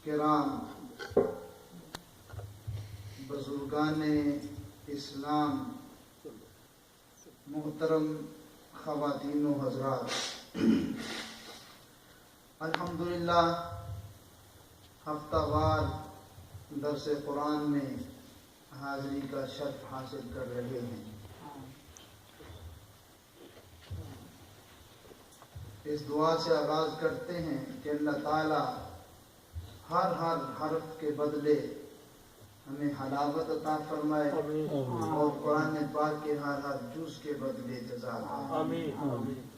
کرام، بزرگان اسلام، محترم خواتین و حضرات، الحمدللہ ہفتہ وار درس قرآن میں حاضری کا شرف حاصل کر رہے ہیں۔ اس دعا سے آغاز کرتے ہیں کہ اللہ تعالی ہر حرف کے بدلے ہمیں حلاوت عطا فرمائے اور قرآن پاک کے ہر جز کے بدلے جزا آمین۔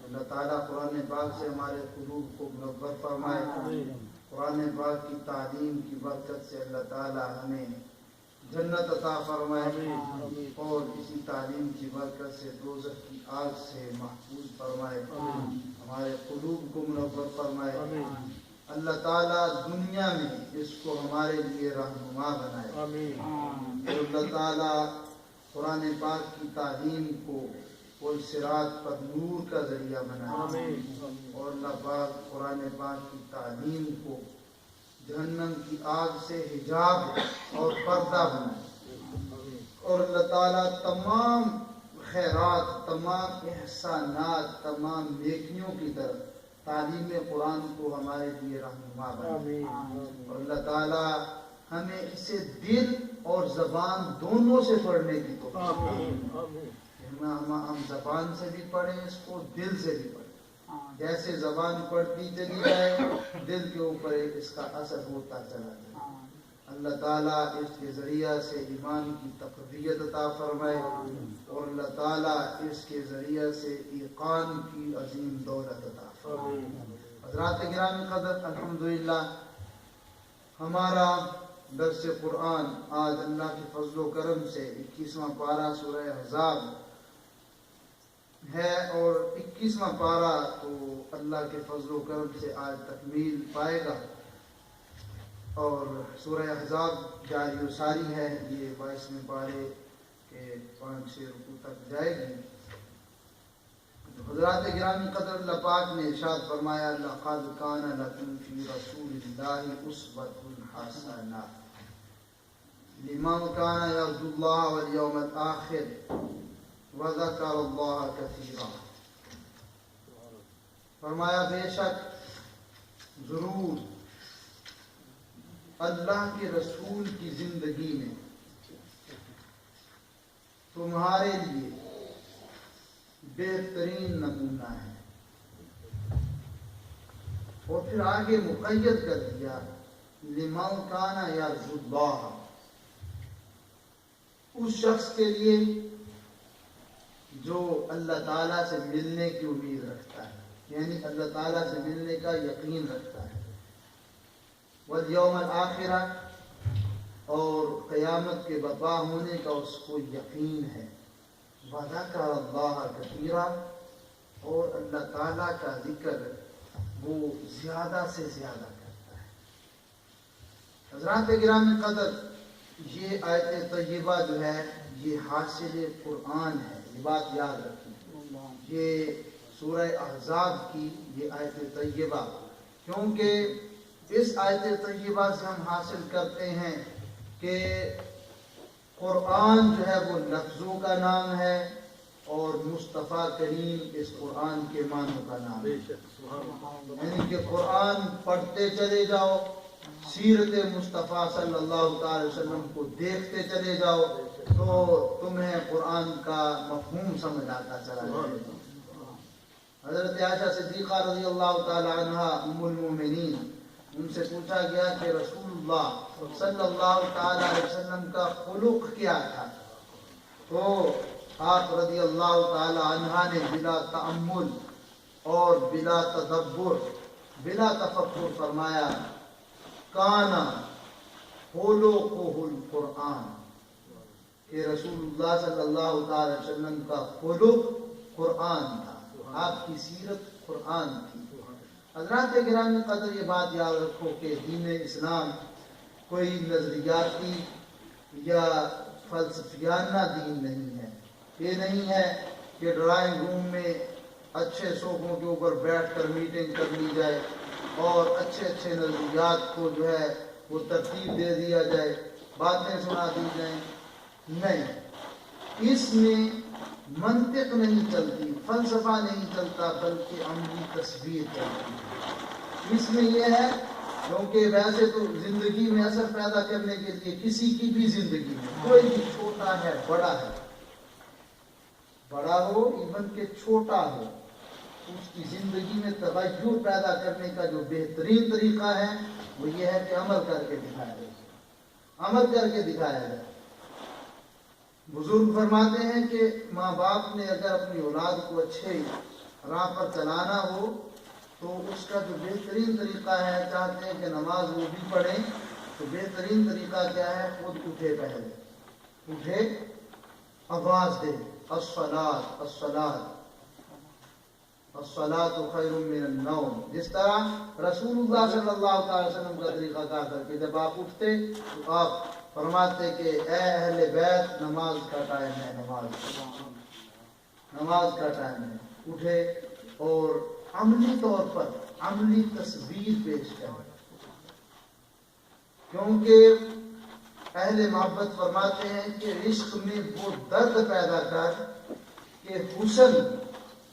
اللہ تعالیٰ قرآن پاک سے ہمارے قلوب کو منور فرمائے۔ قرآن پاک کی تعلیم کی برکت سے اللہ تعالیٰ ہمیں جنت عطا فرمائے اور اسی تعلیم کی برکت سے دوزخ کی آگ سے محفوظ فرمائے، ہمارے قلوب کو منور فرمائے۔ اللہ تعالیٰ دنیا میں اس کو ہمارے لیے رہنما بنائے اور اللہ تعالیٰ قرآن پاک کی تعلیم کو پل صراط پر نور کا ذریعہ بنائے اور اللہ پاک قرآن پاک کی تعلیم کو جہنم کی آگ سے حجاب اور پردہ بنائے اور اللہ تعالیٰ تمام خیرات، تمام احسانات، تمام نیکیوں کی طرف تعلیم قرآن کو ہمارے لیے رہنما بنائے اور اللہ تعالیٰ ہمیں اسے دل اور زبان دونوں سے پڑھنے کی توفیق دے۔ ہم زبان سے بھی پڑھیں اس کو، دل سے بھی پڑھیں۔ جیسے زبان پڑھتی چلی جائے دل کے اوپر اس کا اثر ہوتا چلا جائے۔ اللہ تعالیٰ اس کے ذریعہ سے ایمان کی تقویت عطا فرمائے اور اللہ تعالیٰ اس کے ذریعہ سے ایقان کی عظیم دولت عطا فرمائے۔ حضرات گرامی قدر، الحمدللہ ہمارا درس قرآن آج اللہ کے فضل و کرم سے 21واں پارہ سورہ احزاب ہے اور 21واں پارہ تو اللہ کے فضل و کرم سے آج تکمیل پائے گا اور سورہ احزاب جاری و ساری ہے۔ یہ 22ویں پارے کے 5-6 رکوع تک جائے گی۔ حضرات گرامی قدر، اللہ پاک نے ارشاد فرمایا لَقَدْ كَانَ لَكُمْ فِي رَسُولِ اللَّهِ أُسْوَةٌ حَسَنَةٌ لِمَنْ كَانَ يَرْجُو اللَّهَ وَالْيَوْمَ الْآخِرَ وَذَكَرَ اللَّهَ كَثِيرًا۔ فرمایا بے شک ضرور اللہ کے رسول کی زندگی میں تمہارے لیے بہترین نمونہ ہے، اور پھر آگے مقید کر دیا لمن کان یرجو اللہ، اس شخص کے لیے جو اللہ تعالیٰ سے ملنے کی امید رکھتا ہے، یعنی اللہ تعالیٰ سے ملنے کا یقین رکھتا ہے، والیوم الآخرہ، اور قیامت کے برپا ہونے کا اس کو یقین ہے، وذکر اللہ کثیرا، اور اللہ تعالیٰ کا ذکر وہ زیادہ سے زیادہ کرتا ہے۔ حضرات گرامی قدر، یہ آیت طیبہ جو ہے یہ حاصل قرآن ہے، یہ بات یاد رکھیں۔ یہ سورہ احزاب کی یہ آیت طیبہ، کیونکہ اس آیت طیبہ سے ہم حاصل کرتے ہیں کہ قرآن جو ہے وہ لفظوں کا نام ہے اور مصطفیٰ کریم اس قرآن کے معنوں کا نام ہے، یعنی کہ قرآن پڑھتے چلے جاؤ، سیرت مصطفیٰ صلی اللہ تعالی وسلم کو دیکھتے چلے جاؤ تو تمہیں قرآن کا مفہوم سمجھ آتا چلا جائے گا۔ حضرت عائشہ صدیقہ رضی اللہ تعالی عنہا ام المومنین، ان سے پوچھا گیا کہ رسول اللہ صلی اللہ تعالی علیہ وسلم کا خلق کیا تھا، تو آپ رضی اللہ تعالی عنہ نے بلا تأمل اور بلا تدبر، بلا تفکر فرمایا کانا خلقہ القرآن، کہ رسول اللہ صلی اللہ تعالی وسلم کا خلق قرآن تھا، آپ کی سیرت قرآن تھی۔ حضرات گرامی قدر، یہ بات یاد رکھو کہ دین اسلام کوئی نظریاتی یا فلسفیانہ دین نہیں ہے۔ یہ نہیں ہے کہ ڈرائنگ روم میں اچھے صوفوں کے اوپر بیٹھ کر میٹنگ کر لی جائے اور اچھے نظریات کو جو ہے وہ ترتیب دے دیا جائے، باتیں سنا دی جائیں، نہیں، اس میں منطق نہیں چلتی، فلسفہ نہیں چلتا، بلکہ عملی تصویر چلتی ہے۔ اس میں یہ ہے، کیونکہ ویسے تو زندگی میں اثر پیدا کرنے کے لیے کسی کی بھی زندگی میں کوئی بھی چھوٹا ہے بڑا ہے، بڑا ہو ایون کہ چھوٹا ہو، اس کی زندگی میں تغیر پیدا کرنے کا جو بہترین طریقہ ہے وہ یہ ہے کہ عمل کر کے دکھایا جائے، عمل کر کے دکھایا جائے۔ بزرگ فرماتے ہیں کہ ماں باپ نے اگر اپنی اولاد کو اچھے راہ پر چلانا ہو تو اس کا جو بہترین طریقہ ہے، چاہتے ہیں کہ نماز وہ بھی پڑھیں تو بہترین طریقہ کیا ہے؟ خود اٹھے، پہلے اٹھے، آواز دے، الصلاۃ الصلاۃ الصلاۃ خیر من النوم، جس طرح رسول اللہ صلی اللہ علیہ وسلم کا طریقہ کار تھا کہ جب آپ اٹھتے تو آپ فرماتے کہ اے اہل بیت، نماز کا ٹائم ہے، نماز کا ٹائم ہے، اٹھے اور عملی طور پر عملی تصویر پیش کریں، کیونکہ اہل محبت فرماتے ہیں کہ عشق میں وہ درد پیدا کر کہ حسن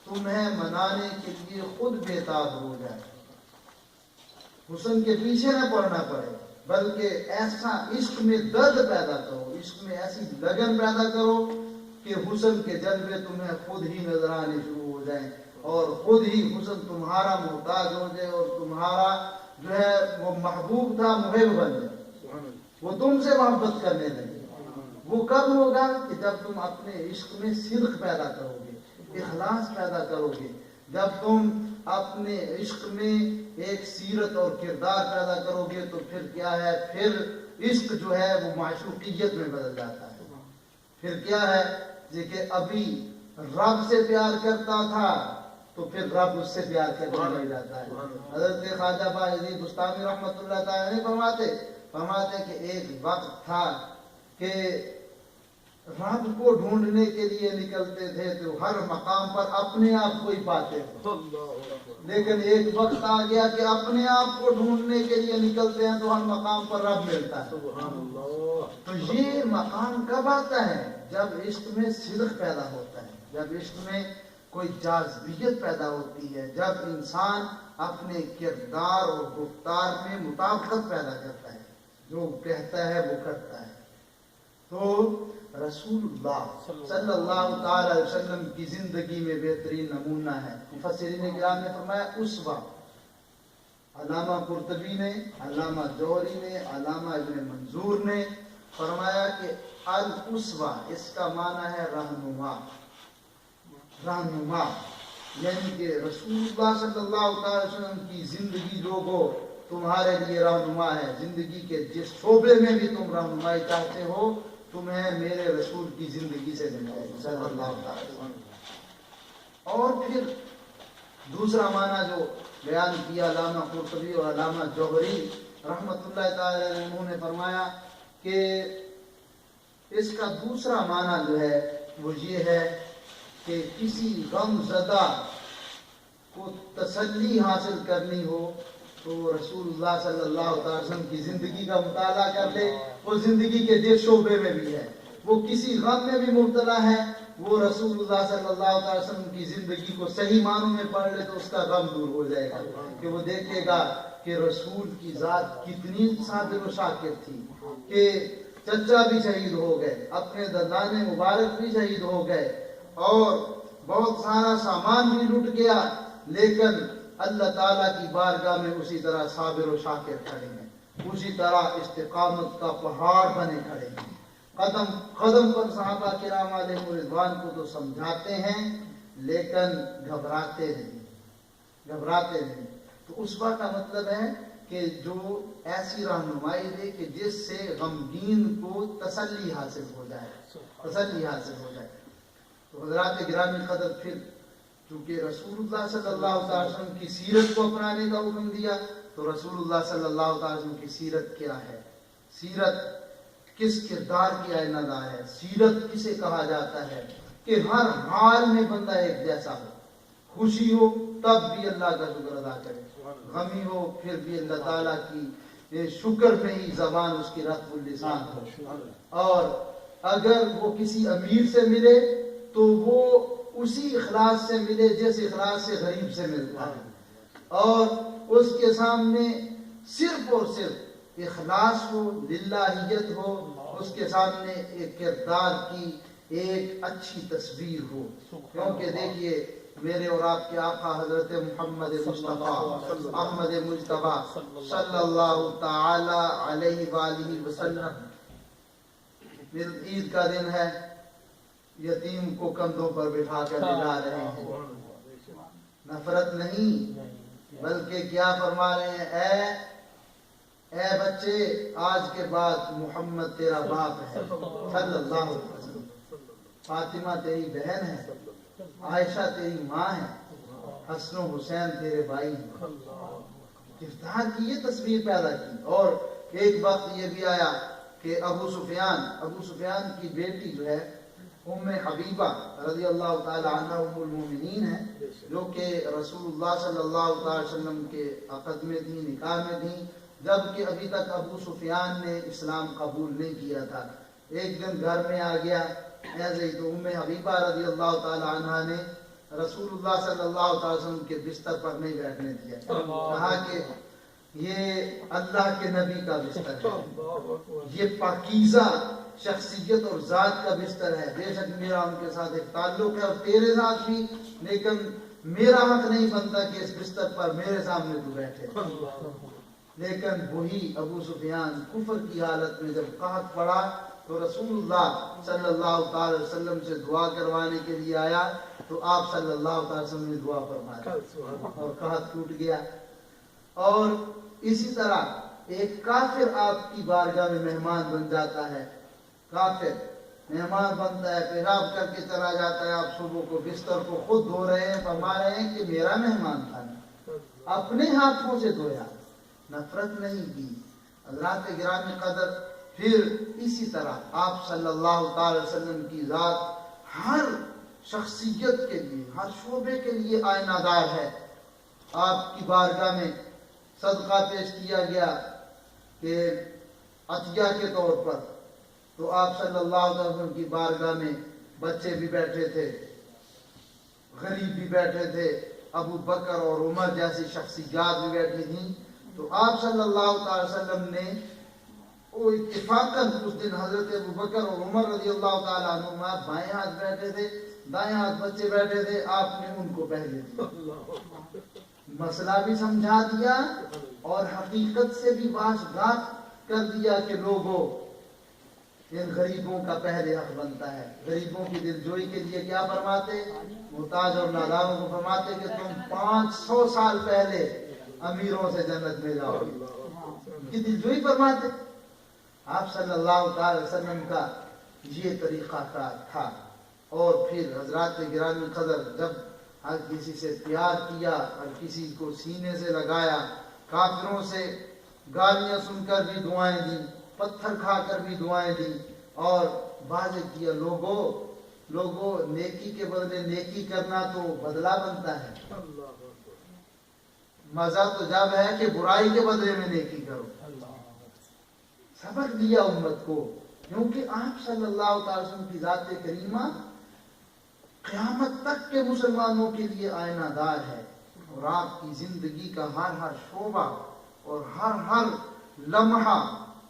تمہیں منانے کے لیے خود بےتاب ہو جائے، حسن کے پیچھے نہ پڑنا پڑے، بلکہ ایسا عشق میں درد پیدا کرو، عشق میں ایسی لگن پیدا کرو کہ حسن کے جلوے تمہیں خود ہی نظر آنے شروع ہو جائیں اور خود ہی حسن تمہارا محتاج ہو جائے اور تمہارا جو ہے وہ محبوب تھا محب بن جائے، وہ تم سے محبت کرنے لگے۔ وہ کب ہوگا؟ کہ جب تم اپنے عشق میں صدق پیدا کرو گے، اخلاص پیدا کرو گے، جب تم اپنے عشق میں ایک سیرت اور کردار پیدا کرو گے تو پھر کیا ہے؟ پھر عشق جو ہے وہ معشوقیت میں بدل جاتا ہے۔ پھر کیا ہے کہ ابھی رب سے پیار کرتا تھا تو پھر رب اس سے پیار کرنے لگ جاتا ہے۔ حضرت خواجہ باعزید بستامی رحمۃ اللہ تعالی نے فرماتے کہ ایک وقت تھا کہ رب کو ڈھونڈنے کے لیے نکلتے تھے تو ہر مقام پر اپنے آپ کو ہی پاتے تھے، لیکن ایک وقت آ گیا کہ اپنے آپ کو ڈھونڈنے کے لیے نکلتے ہیں تو ہر مقام پر رب ملتا ہے۔ تو یہ مقام کب آتا ہے؟ جب عشق میں صدق پیدا ہوتا ہے، جب عشق میں کوئی جاذبیت پیدا ہوتی ہے، جب انسان اپنے کردار اور گفتار میں مطابقت پیدا کرتا ہے، جو کہتا ہے وہ کرتا ہے۔ تو رسول اللہ صلی اللہ تعالی علیہ وسلم کی زندگی میں بہترین نمونہ ہے۔ مفسرین کرام نے فرمایا اسوہ، علامہ قرطبی نے، علامہ جوہری نے، علامہ ابن منظور نے فرمایا کہ الاسوہ اس کا معنی ہے رہنما، رہنما، یعنی کہ رسول اللہ صلی اللہ تعالی وسلم کی زندگی لوگوں تمہارے لیے رہنما ہے، زندگی کے جس شعبے میں بھی تم رہنمائی چاہتے ہو تمہیں میرے رسول کی زندگی سے مل جائے گی صلی اللہ تعالی وسلم۔ اور پھر دوسرا معنی جو بیان کیا علامہ قرطبی اور علامہ جوہری رحمۃ اللہ تعالی عنہ نے فرمایا کہ اس کا دوسرا معنی جو ہے وہ یہ ہے کہ کسی غم زدہ کو تسلی حاصل کرنی ہو تو رسول اللہ صلی اللہ علیہ وسلم کی زندگی کا مطالعہ کر لے، وہ زندگی کے جس شعبے میں بھی ہے، وہ کسی غم میں بھی مبتلا ہے، وہ رسول اللہ صلی اللہ علیہ وسلم کی زندگی کو صحیح معنوں میں پڑھ لے تو اس کا غم دور ہو جائے گا، کہ وہ دیکھے گا کہ رسول کی ذات کتنی صابر و شاکر تھی کہ چچا بھی شہید ہو گئے، اپنے دندان مبارک بھی شہید ہو گئے اور بہت سارا سامان بھی لٹ گیا، لیکن اللہ تعالیٰ کی بارگاہ میں اسی طرح صابر و شاکر کھڑے ہیں، اسی طرح استقامت کا پہاڑ بنے کھڑے ہیں، قدم قدم پر صحابہ کرام علیہ رضوان کو تو سمجھاتے ہیں لیکن گھبراتے نہیں۔ تو اسوہ کا مطلب ہے کہ جو ایسی رہنمائی دے کہ جس سے غمگین کو تسلی حاصل ہو جائے۔ تو حضرات گرامی قدر، پھر چونکہ رسول اللہ صلی اللہ علیہ وسلم کی سیرت کو اپنانے کا حکم دیا تو رسول اللہ صلی اللہ علیہ وسلم کی سیرت کیا ہے؟ سیرت کس کردار کی آئینہ دار ہے؟ سیرت کسے کہا جاتا ہے؟ کہ ہر حال میں بندہ ایک جیسا ہو، خوشی ہو تب بھی اللہ کا شکر ادا کرے، غمی ہو پھر بھی اللہ تعالیٰ کی شکر میں ہی زبان اس کی رطب اللسان ہو، اور اگر وہ کسی امیر سے ملے تو وہ اسی اخلاص سے ملے جس اخلاص سے غریب سے ملتا ہے، اور اس کے سامنے صرف اور صرف اخلاص ہو، للہیت ہو، اس کے سامنے ایک کردار کی ایک اچھی تصویر ہو. کیونکہ دیکھیے میرے اور آپ کے آقا حضرت محمد مصطفیٰ احمد مجتبیٰ صلی اللہ تعالی علیہ وآلہ وسلم، عید کا دن ہے، یتیم کو کندھوں پر بٹھا کر دلا رہے ہیں. نفرت نہیں بلکہ کیا فرما رہے ہیں، اے بچے آج کے بعد محمد تیرا باپ ہے صلی اللہ علیہ وسلم، فاطمہ تیری بہن ہے، عائشہ تیری ماں ہے، حسن و حسین تیرے بھائی ہیں. افتخار کی یہ تصویر پیدا کی. اور ایک وقت یہ بھی آیا کہ ابو سفیان کی بیٹی جو ہے ام حبیبہ رضی اللہ تعالی عنہ ام المومنین ہے، جو کہ رسول اللہ صلی اللہ تعالی وسلم کے عقد میں تھی، نکاح میں تھی، جبکہ ابھی تک ابو سفیان نے اسلام قبول نہیں کیا تھا. ایک دن گھر میں آ گیا ایسے ہی، تو ام حبیبہ رضی اللہ تعالی عنہ نے رسول اللہ صلی اللہ تعالی وسلم کے بستر پر نہیں بیٹھنے دیا، کہا کہ یہ اللہ کے نبی کا بستر ہے، یہ پاکیزہ شخصیت اور ذات کا بستر ہے، بے شک میرا ان کے ساتھ ایک تعلق ہے اور تیرے ساتھ بھی، لیکن میرا حق نہیں بنتا کہ اس بستر پر میرے سامنے تو بیٹھے. لیکن وہی ابو سفیان کفر کی حالت میں جب قحط پڑا تو رسول اللہ صلی اللہ تعالی وسلم سے دعا کروانے کے لیے آیا، تو آپ صلی اللہ تعالی وسلم نے دعا فرمائی اور قحط ٹوٹ گیا. اور اسی طرح ایک کافر آپ کی بارگاہ میں مہمان بن جاتا ہے، کافر مہمان بنتا ہے، پیشاب کر کے چلا جاتا ہے، آپ صبح کو بستر کو خود دھو رہے ہیں، فرما رہے ہیں کہ میرا مہمان تھا، اپنے ہاتھوں سے دھویا، نفرت نہیں کی. حضرات گرامی قدر، پھر اسی طرح آپ صلی اللہ تعالی وسلم کی ذات ہر شخصیت کے لیے، ہر شعبے کے لیے آئینہ دار ہے. آپ کی بارگاہ میں صدقہ پیش کیا گیا کہ عطیہ کے طور پر، تو آپ صلی اللہ علیہ وسلم کی بارگاہ میں بچے بھی بیٹھے تھے، غریب بھی بیٹھے تھے، ابو بکر اور عمر جیسی شخصیات بھی بیٹھی تھیں. تو آپ صلی اللہ تعالی وسلم نے وہ اتفاقاً اس دن حضرت ابو بکر اور عمر رضی اللہ تعالی عنہما بائیں ہاتھ بیٹھے تھے، دائیں ہاتھ بچے بیٹھے تھے، آپ نے ان کو پہلے دیا، مسئلہ بھی سمجھا دیا اور حقیقت سے بھی واضح کر دیا کہ لوگوں ان غریبوں کا پہلے حق بنتا ہے. غریبوں کی دلجوئی کے لیے کیا فرماتے، محتاج اور ناداروں کو فرماتے کہ تم 500 سال پہلے امیروں سے جنت میں جاؤ گے، ان کی دلجوئی فرماتے. آپ صلی اللہ تعالی وسلم کا یہ طریقہ کار تھا. اور پھر حضرات گرامی قدر، جب ہر کسی سے پیار کیا، ہر کسی کو سینے سے لگایا، کافروں سے گالیاں سن کر بھی دعائیں دیں، پتھر کھا کر بھی دعائیں دیں، اور واضح کیا لوگوں نیکی کے بدلے نیکی کرنا تو بدلہ بنتا ہے. مزہ تو جب ہے کہ برائی کے بدلے میں نیکی کرو. سبق دیا امت کو، کیونکہ آپ صلی اللہ تعالی وسلم کی ذات کریمہ قیامت تک کے مسلمانوں کے لیے آئینہ دار ہے، اور آپ کی زندگی کا ہر شعبہ اور ہر لمحہ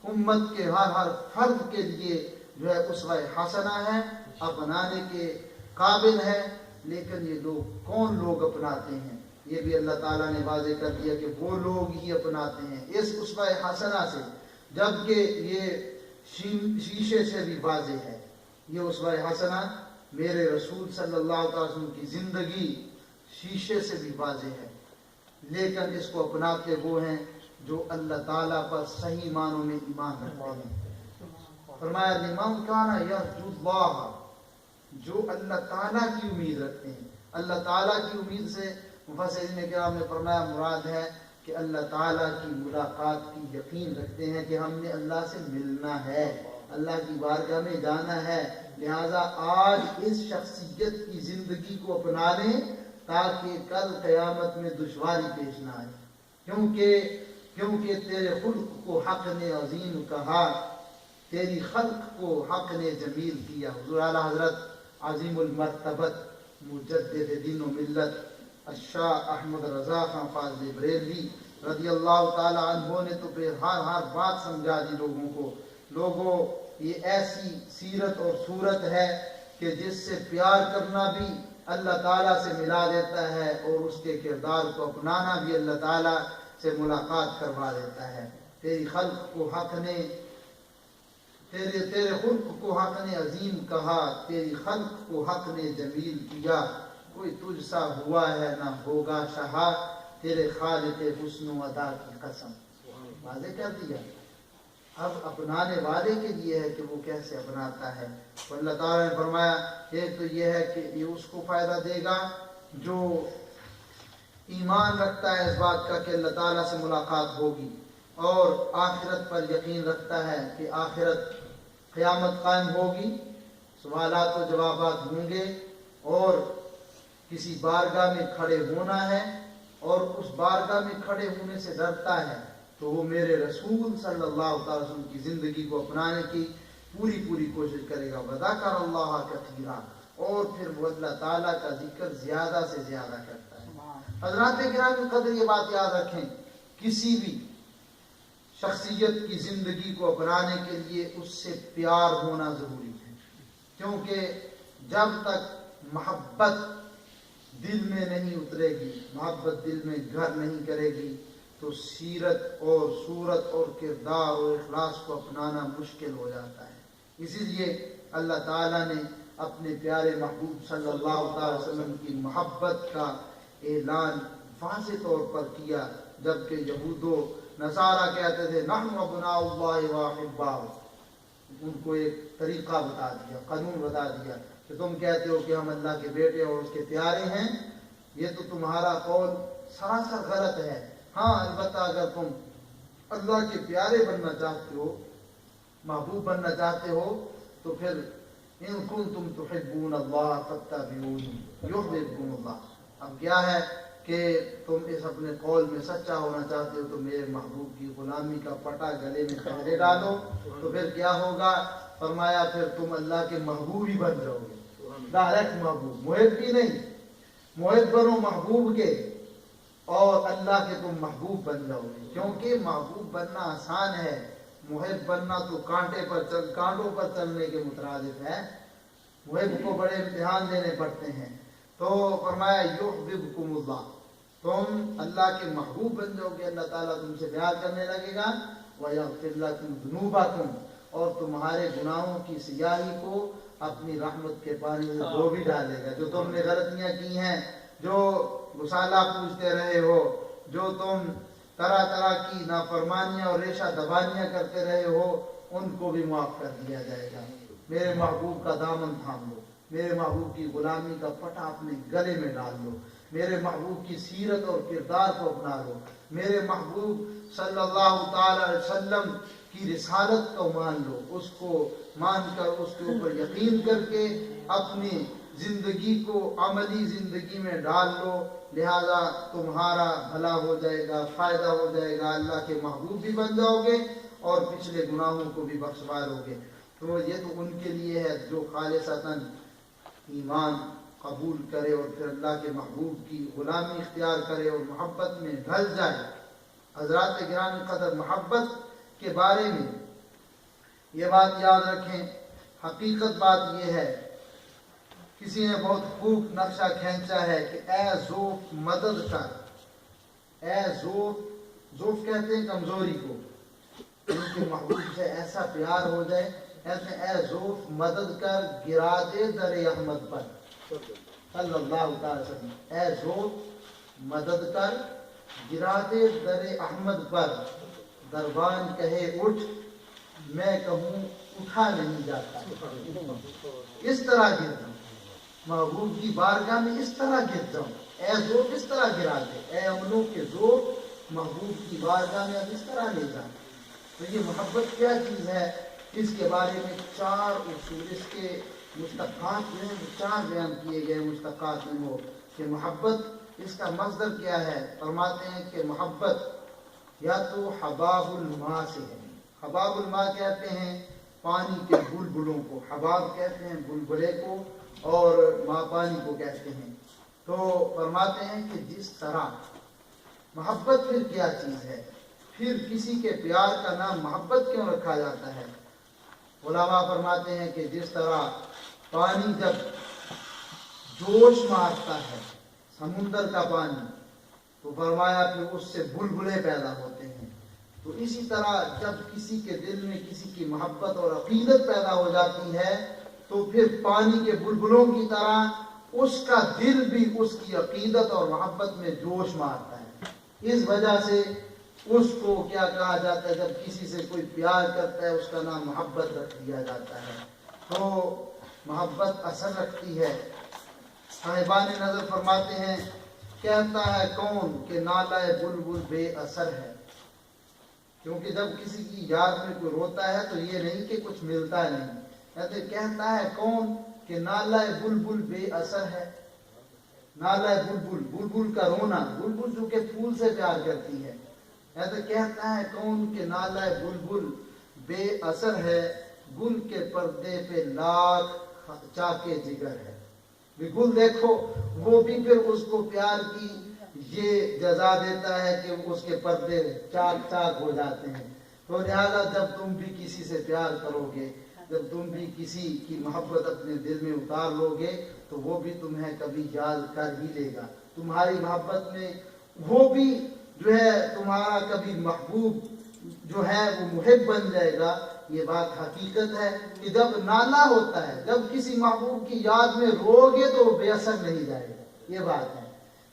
امت کے ہر فرد کے لیے جو ہے اسوہ حسنہ ہے، اپنانے کے قابل ہے. لیکن یہ کون لوگ اپناتے ہیں، یہ بھی اللہ تعالیٰ نے واضح کر دیا کہ وہ لوگ ہی اپناتے ہیں اس اسوہ حسنہ سے، جبکہ یہ شیشے سے بھی واضح ہے. یہ اسوہ حسنہ میرے رسول صلی اللہ علیہ وسلم کی زندگی شیشے سے بھی واضح ہے، لیکن اس کو اپناتے وہ ہیں جو اللہ تعالیٰ پر صحیح معنوں میں ایمان رکھتے ہیں. فرمایا لمن کان یرجو اللہ، جو اللہ تعالیٰ کی امید رکھتے ہیں. اللہ تعالیٰ کی امید سے مفسرین کرام نے فرمایا مراد ہے کہ اللہ تعالیٰ کی ملاقات کی یقین رکھتے ہیں کہ ہم نے اللہ سے ملنا ہے، اللہ کی بارگاہ میں جانا ہے. لہذا آج اس شخصیت کی زندگی کو اپنا لیں تاکہ کل قیامت میں دشواری پیش نہ آئے. کیونکہ کیونکہ تیرے خلق کو حق نے عظیم کہا، تیری خلق کو حق نے جمیل کیا۔ حضور اعلیٰ حضرت عظیم المرتبت مجدد دین و ملت الشاہ احمد رضا خان فاضل بریلوی رضی اللہ تعالی عنہ نے تو پھر ہر بات سمجھا دی لوگوں کو۔ لوگوں، یہ ایسی سیرت اور صورت ہے کہ جس سے پیار کرنا بھی اللہ تعالیٰ سے ملا دیتا ہے، اور اس کے کردار کو اپنانا بھی اللہ تعالیٰ سے ملاقات کروا دیتا ہے۔ تیری خلق کو حق نے تیرے خلق کو حق نے عظیم کہا، تیری خلق کو حق نے جمیل کیا، کوئی تجھ سا ہوا ہے نہ ہوگا شہا، تیرے خالق حسن و ادا کی قسم۔ واضح کر دیا۔ اب اپنانے والے کے لیے ہے کہ وہ کیسے اپناتا ہے۔ تو اللہ تعالیٰ نے فرمایا ایک تو یہ ہے کہ یہ اس کو فائدہ دے گا جو ایمان رکھتا ہے اس بات کا کہ اللہ تعالیٰ سے ملاقات ہوگی، اور آخرت پر یقین رکھتا ہے کہ آخرت قیامت قائم ہوگی، سوالات و جوابات ہوں گے، اور کسی بارگاہ میں کھڑے ہونا ہے، اور اس بارگاہ میں کھڑے ہونے سے ڈرتا ہے تو وہ میرے رسول صلی اللہ علیہ وسلم کی زندگی کو اپنانے کی پوری کوشش کرے گا۔ وذکر اللہ کثیرا، اور پھر وہ اللہ تعالیٰ کا ذکر زیادہ سے زیادہ کرتا ہے۔ حضرات کرام قدر یہ بات یاد رکھیں، کسی بھی شخصیت کی زندگی کو اپنانے کے لیے اس سے پیار ہونا ضروری ہے، کیونکہ جب تک محبت دل میں نہیں اترے گی، محبت دل میں گھر نہیں کرے گی، تو سیرت اور صورت اور کردار اور اخلاص کو اپنانا مشکل ہو جاتا ہے۔ اسی لیے اللہ تعالیٰ نے اپنے پیارے محبوب صلی اللہ علیہ وسلم کی محبت کا اعلان واضح طور پر کیا، جبکہ یہود و نصارہ کہتے تھے نحن ابناء اللہ واحباؤ، ان کو ایک طریقہ بتا دیا، قانون بتا دیا کہ تم کہتے ہو کہ ہم اللہ کے بیٹے اور اس کے پیارے ہیں، یہ تو تمہارا قول سراسر غلط ہے۔ ہاں البتہ اگر تم اللہ کے پیارے بننا چاہتے ہو، محبوب بننا چاہتے ہو، تو پھر ان کنتم تحبون اللہ فاتبعونی یحببکم اللہ۔ اب کیا ہے کہ تم اس اپنے قول میں سچا ہونا چاہتے ہو تو میرے محبوب کی غلامی کا پٹا گلے میں پہلے ڈالو، تو پھر کیا ہوگا؟ فرمایا پھر تم اللہ کے محبوب ہی بن جاؤ گے، ڈائریکٹ محبوب، محب بھی نہیں، محب بنو محبوب کے، اور اللہ کے تم محبوب بن جاؤ گے، کیونکہ محبوب بننا آسان ہے، محب بننا تو کانٹوں پر چلنے کے مترادف ہے، محب کو بڑے امتحان دینے پڑتے ہیں۔ تو فرمایا یحببکم اللہ، تم اللہ کے محبوب بن جاؤ گے، اللہ تعالیٰ تم سے پیار کرنے لگے گا، وَيَغْفِرْ لَكُمْ ذُنُوبَكُمْ، اور تمہارے گناہوں کی سیاہی کو اپنی رحمت کے پانی سے دھو بھی ڈالے گا۔ جو تم نے غلطیاں کی ہیں، جو گسالہ پوچھتے رہے ہو، جو تم طرح طرح کی نافرمانیاں اور ریشہ دبانیاں کرتے رہے ہو، ان کو بھی معاف کر دیا جائے گا۔ میرے محبوب کا دامن تھام لو، میرے محبوب کی غلامی کا پٹا اپنے گلے میں ڈال لو، میرے محبوب کی سیرت اور کردار کو اپنا لو، میرے محبوب صلی اللہ تعالی علیہ وسلم کی رسالت کو مان لو، اس کو مان کر اس کے اوپر یقین کر کے اپنی زندگی کو عملی زندگی میں ڈال لو، لہذا تمہارا بھلا ہو جائے گا، فائدہ ہو جائے گا، اللہ کے محبوب بھی بن جاؤ گے اور پچھلے گناہوں کو بھی بخشوا لو گے۔ تو یہ تو ان کے لیے ہے جو خالصتاً ایمان قبول کرے اور پھر اللہ کے محبوب کی غلامی اختیار کرے اور محبت میں ڈھل جائے۔ حضرات گرامی قدر، محبت کے بارے میں یہ بات یاد رکھیں، حقیقت بات یہ ہے، کسی نے بہت خوب نقشہ کھینچا ہے کہ اے ذوف مدد کر، اے ذوف کہتے ہیں کمزوری کو، ان کے محبوب سے ایسا پیار ہو جائے، ایسے اے ذوف مدد کر گرا دے در احمد پر صلی اللہ تعالی وسلم، اے ذوف مدد کر گرا دے در احمد پر، دربان کہے اٹھ میں کہوں اٹھا نہیں جاتا، اس طرح گرتا ہوں محبوب کی بارگاہ میں، اس طرح گر جاؤں، اے ذوق اس طرح گرا دے، اے امنوں کے ذوق محبوب کی بارگاہ میں اب اس طرح لے جاؤں۔ تو یہ محبت کیا چیز ہے، اس کے بارے میں 4 اصول، اس کے مشتقات میں 4 بیان کیے گئے مشتقات میں، وہ کہ محبت اس کا مصدر کیا ہے۔ فرماتے ہیں کہ محبت یا تو حباب الماء سے ہے. حباب الماء کہتے ہیں پانی کے بلبلوں کو، حباب کہتے ہیں بلبلے کو، اور ماں پانی کو کہتے ہیں. تو فرماتے ہیں کہ جس طرح محبت پھر کیا چیز ہے، پھر کسی کے پیار کا نام محبت کیوں رکھا جاتا ہے؟ علماء فرماتے ہیں کہ جس طرح پانی جب جوش مارتا ہے، سمندر کا پانی، تو فرمایا کہ اس سے بلبلے پیدا ہوتے ہیں. تو اسی طرح جب کسی کے دل میں کسی کی محبت اور عقیدت پیدا ہو جاتی ہے تو پھر پانی کے بلبلوں کی طرح اس کا دل بھی اس کی عقیدت اور محبت میں جوش مارتا ہے. اس وجہ سے اس کو کیا کہا جاتا ہے، جب کسی سے کوئی پیار کرتا ہے اس کا نام محبت رکھ دیا جاتا ہے. تو محبت اثر رکھتی ہے. صاحبان نظر فرماتے ہیں کہتا ہے کون کہ نالہ بلبل بے اثر ہے. کیونکہ جب کسی کی یاد میں کوئی روتا ہے تو یہ نہیں کہ کچھ ملتا نہیں، کہتا ہے کون کہ نالہ بلبل بے اثر ہے. نالہ بلبل، بلبل کا رونا، بلبل جو کہ پھول سے پیار کرتی ہے، کہتا ہے کون کہ نالہ بلبل بے اثر ہے، گل کے پردے پہ لاکھ چاکے جگر ہے. گل دیکھو وہ بھی پھر اس کو پیار کی یہ جزا دیتا ہے کہ اس کے پردے چاک چاک ہو جاتے ہیں. تو لہذا جب تم بھی کسی سے پیار کرو گے، جب تم بھی کسی کی محبت اپنے دل میں اتار لو گے تو وہ بھی تمہیں کبھی یاد کر ہی لے گا. تمہاری محبت میں وہ بھی جو ہے تمہارا کبھی محبوب جو ہے وہ محب بن جائے گا. یہ بات حقیقت ہے کہ جب نالا ہوتا ہے، جب کسی محبوب کی یاد میں رو گے تو وہ بے اثر نہیں جائے گا. یہ بات ہے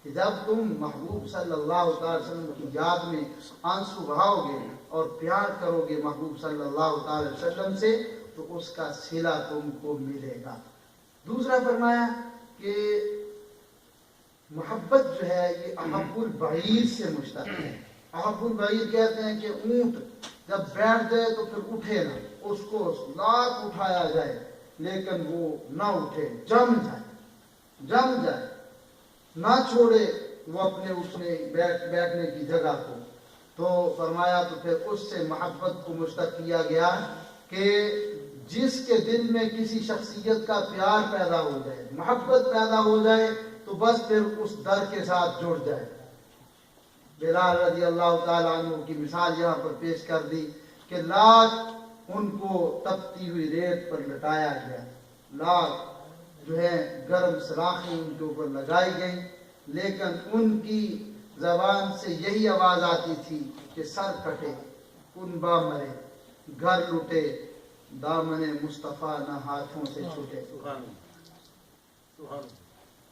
کہ جب تم محبوب صلی اللہ علیہ وسلم کی یاد میں آنسو بہاؤ گے اور پیار کرو گے محبوب صلی اللہ علیہ وسلم سے تو اس کا صلہ تم کو ملے گا. دوسرا فرمایا کہ محبت جو ہے یہ احب البعیر سے مشتق ہے. احب البعیر کہتے ہیں کہ اونٹ جب بیٹھ جائے تو پھر اٹھے نہ، اس کو لاکھ اٹھایا جائے لیکن وہ نہ اٹھے، جم جائے نہ چھوڑے وہ اپنے اٹھنے بیٹھنے کی جگہ کو. تو فرمایا تو پھر اس سے محبت کو مشتق کیا گیا کہ جس کے دل میں کسی شخصیت کا پیار پیدا ہو جائے، محبت پیدا ہو جائے تو بس پھر اس در کے ساتھ جڑ جائے. بلال رضی اللہ تعالیٰ عنہ کی مثال یہاں پر پیش کر دی کہ لاکھ ان کو تپتی ہوئی ریت پر لٹایا گیا، لاکھ جو ہے گرم سلاخیں ان کے اوپر لگائی گئیں، لیکن ان کی زبان سے یہی آواز آتی تھی کہ سر کٹے کنبا مرے، گھر لٹے دامن مصطفیٰ نہ ہاتھوں سے چھوٹے.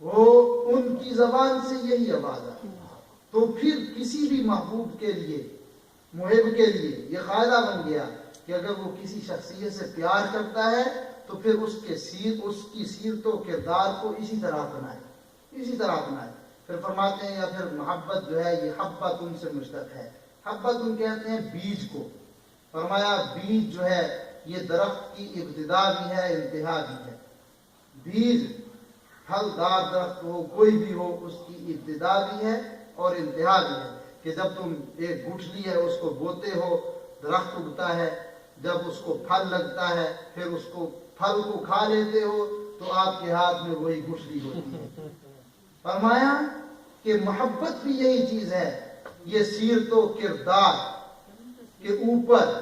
وہ ان کی زبان سے یہی آواز آتی. تو پھر کسی بھی محبوب کے لیے، محب کے لیے یہ قاعدہ بن گیا کہ اگر وہ کسی شخصیت سے پیار کرتا ہے تو پھر اس کی سیرت و کردار کو اسی طرح اپنائے. پھر فرماتے ہیں یا پھر محبت جو ہے یہ حبت ان سے مشتق ہے. حبت ان کہتے ہیں بیج کو. فرمایا بیج جو ہے یہ درخت کی ابتدا بھی ہے انتہا بھی ہے. بیج پھلدار درخت ہو کوئی بھی ہو اس کی ابتدا بھی ہے اور انتہا بھی ہے کہ جب تم ایک گٹھلی ہے اس کو بوتے ہو، درخت اگتا ہے، جب اس کو پھل لگتا ہے پھر اس کو پھل کو کھا لیتے ہو تو آپ کے ہاتھ میں وہی گٹھلی ہوتی ہے. فرمایا کہ محبت بھی یہی چیز ہے، یہ سیرت و کردار کے اوپر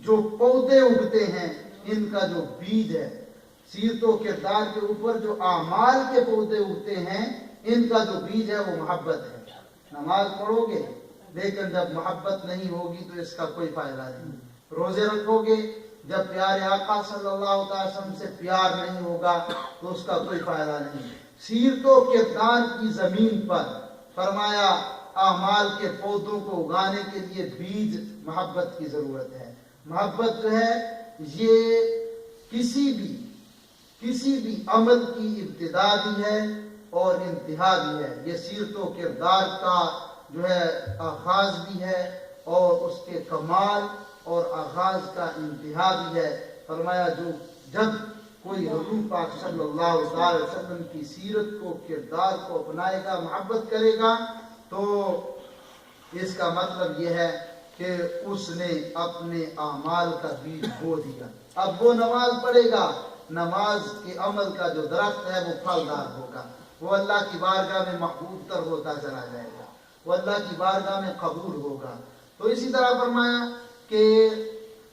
جو پودے اگتے ہیں ان کا جو بیج ہے، سیرت و کردار کے اوپر جو اعمال کے پودے اگتے ہیں ان کا جو بیج ہے وہ محبت ہے. نماز پڑھو گے لیکن جب محبت نہیں ہوگی تو اس کا کوئی فائدہ نہیں. روزے رکھو گے جب پیارے آقا صلی اللہ علیہ وسلم سے پیار نہیں ہوگا تو اس کا کوئی فائدہ نہیں. سیرت و کردار کی زمین پر فرمایا اعمال کے پودوں کو اگانے کے لیے بیج محبت کی ضرورت ہے. محبت جو ہے یہ کسی بھی عمل کی ابتدا بھی ہے اور انتہا بھی ہے. یہ سیرت و کردار کا جو ہے آغاز بھی ہے اور اس کے کمال اور آغاز کا انتہا بھی ہے. فرمایا جب کوئی حضور پاک صلی اللہ علیہ وسلم کی سیرت کو، کردار کو اپنائے گا، محبت کرے گا تو اس کا مطلب یہ ہے کہ اس نے اپنے اعمال کا بیج بو دیا. اب وہ نماز پڑھے گا, نماز کے عمل کا جو درخت ہے وہ پھلدار ہوگا, وہ اللہ کی بارگاہ میں محبوب تر ہوتا چلا جائے گا, وہ اللہ کی بارگاہ میں قبول ہوگا. تو اسی طرح فرمایا کہ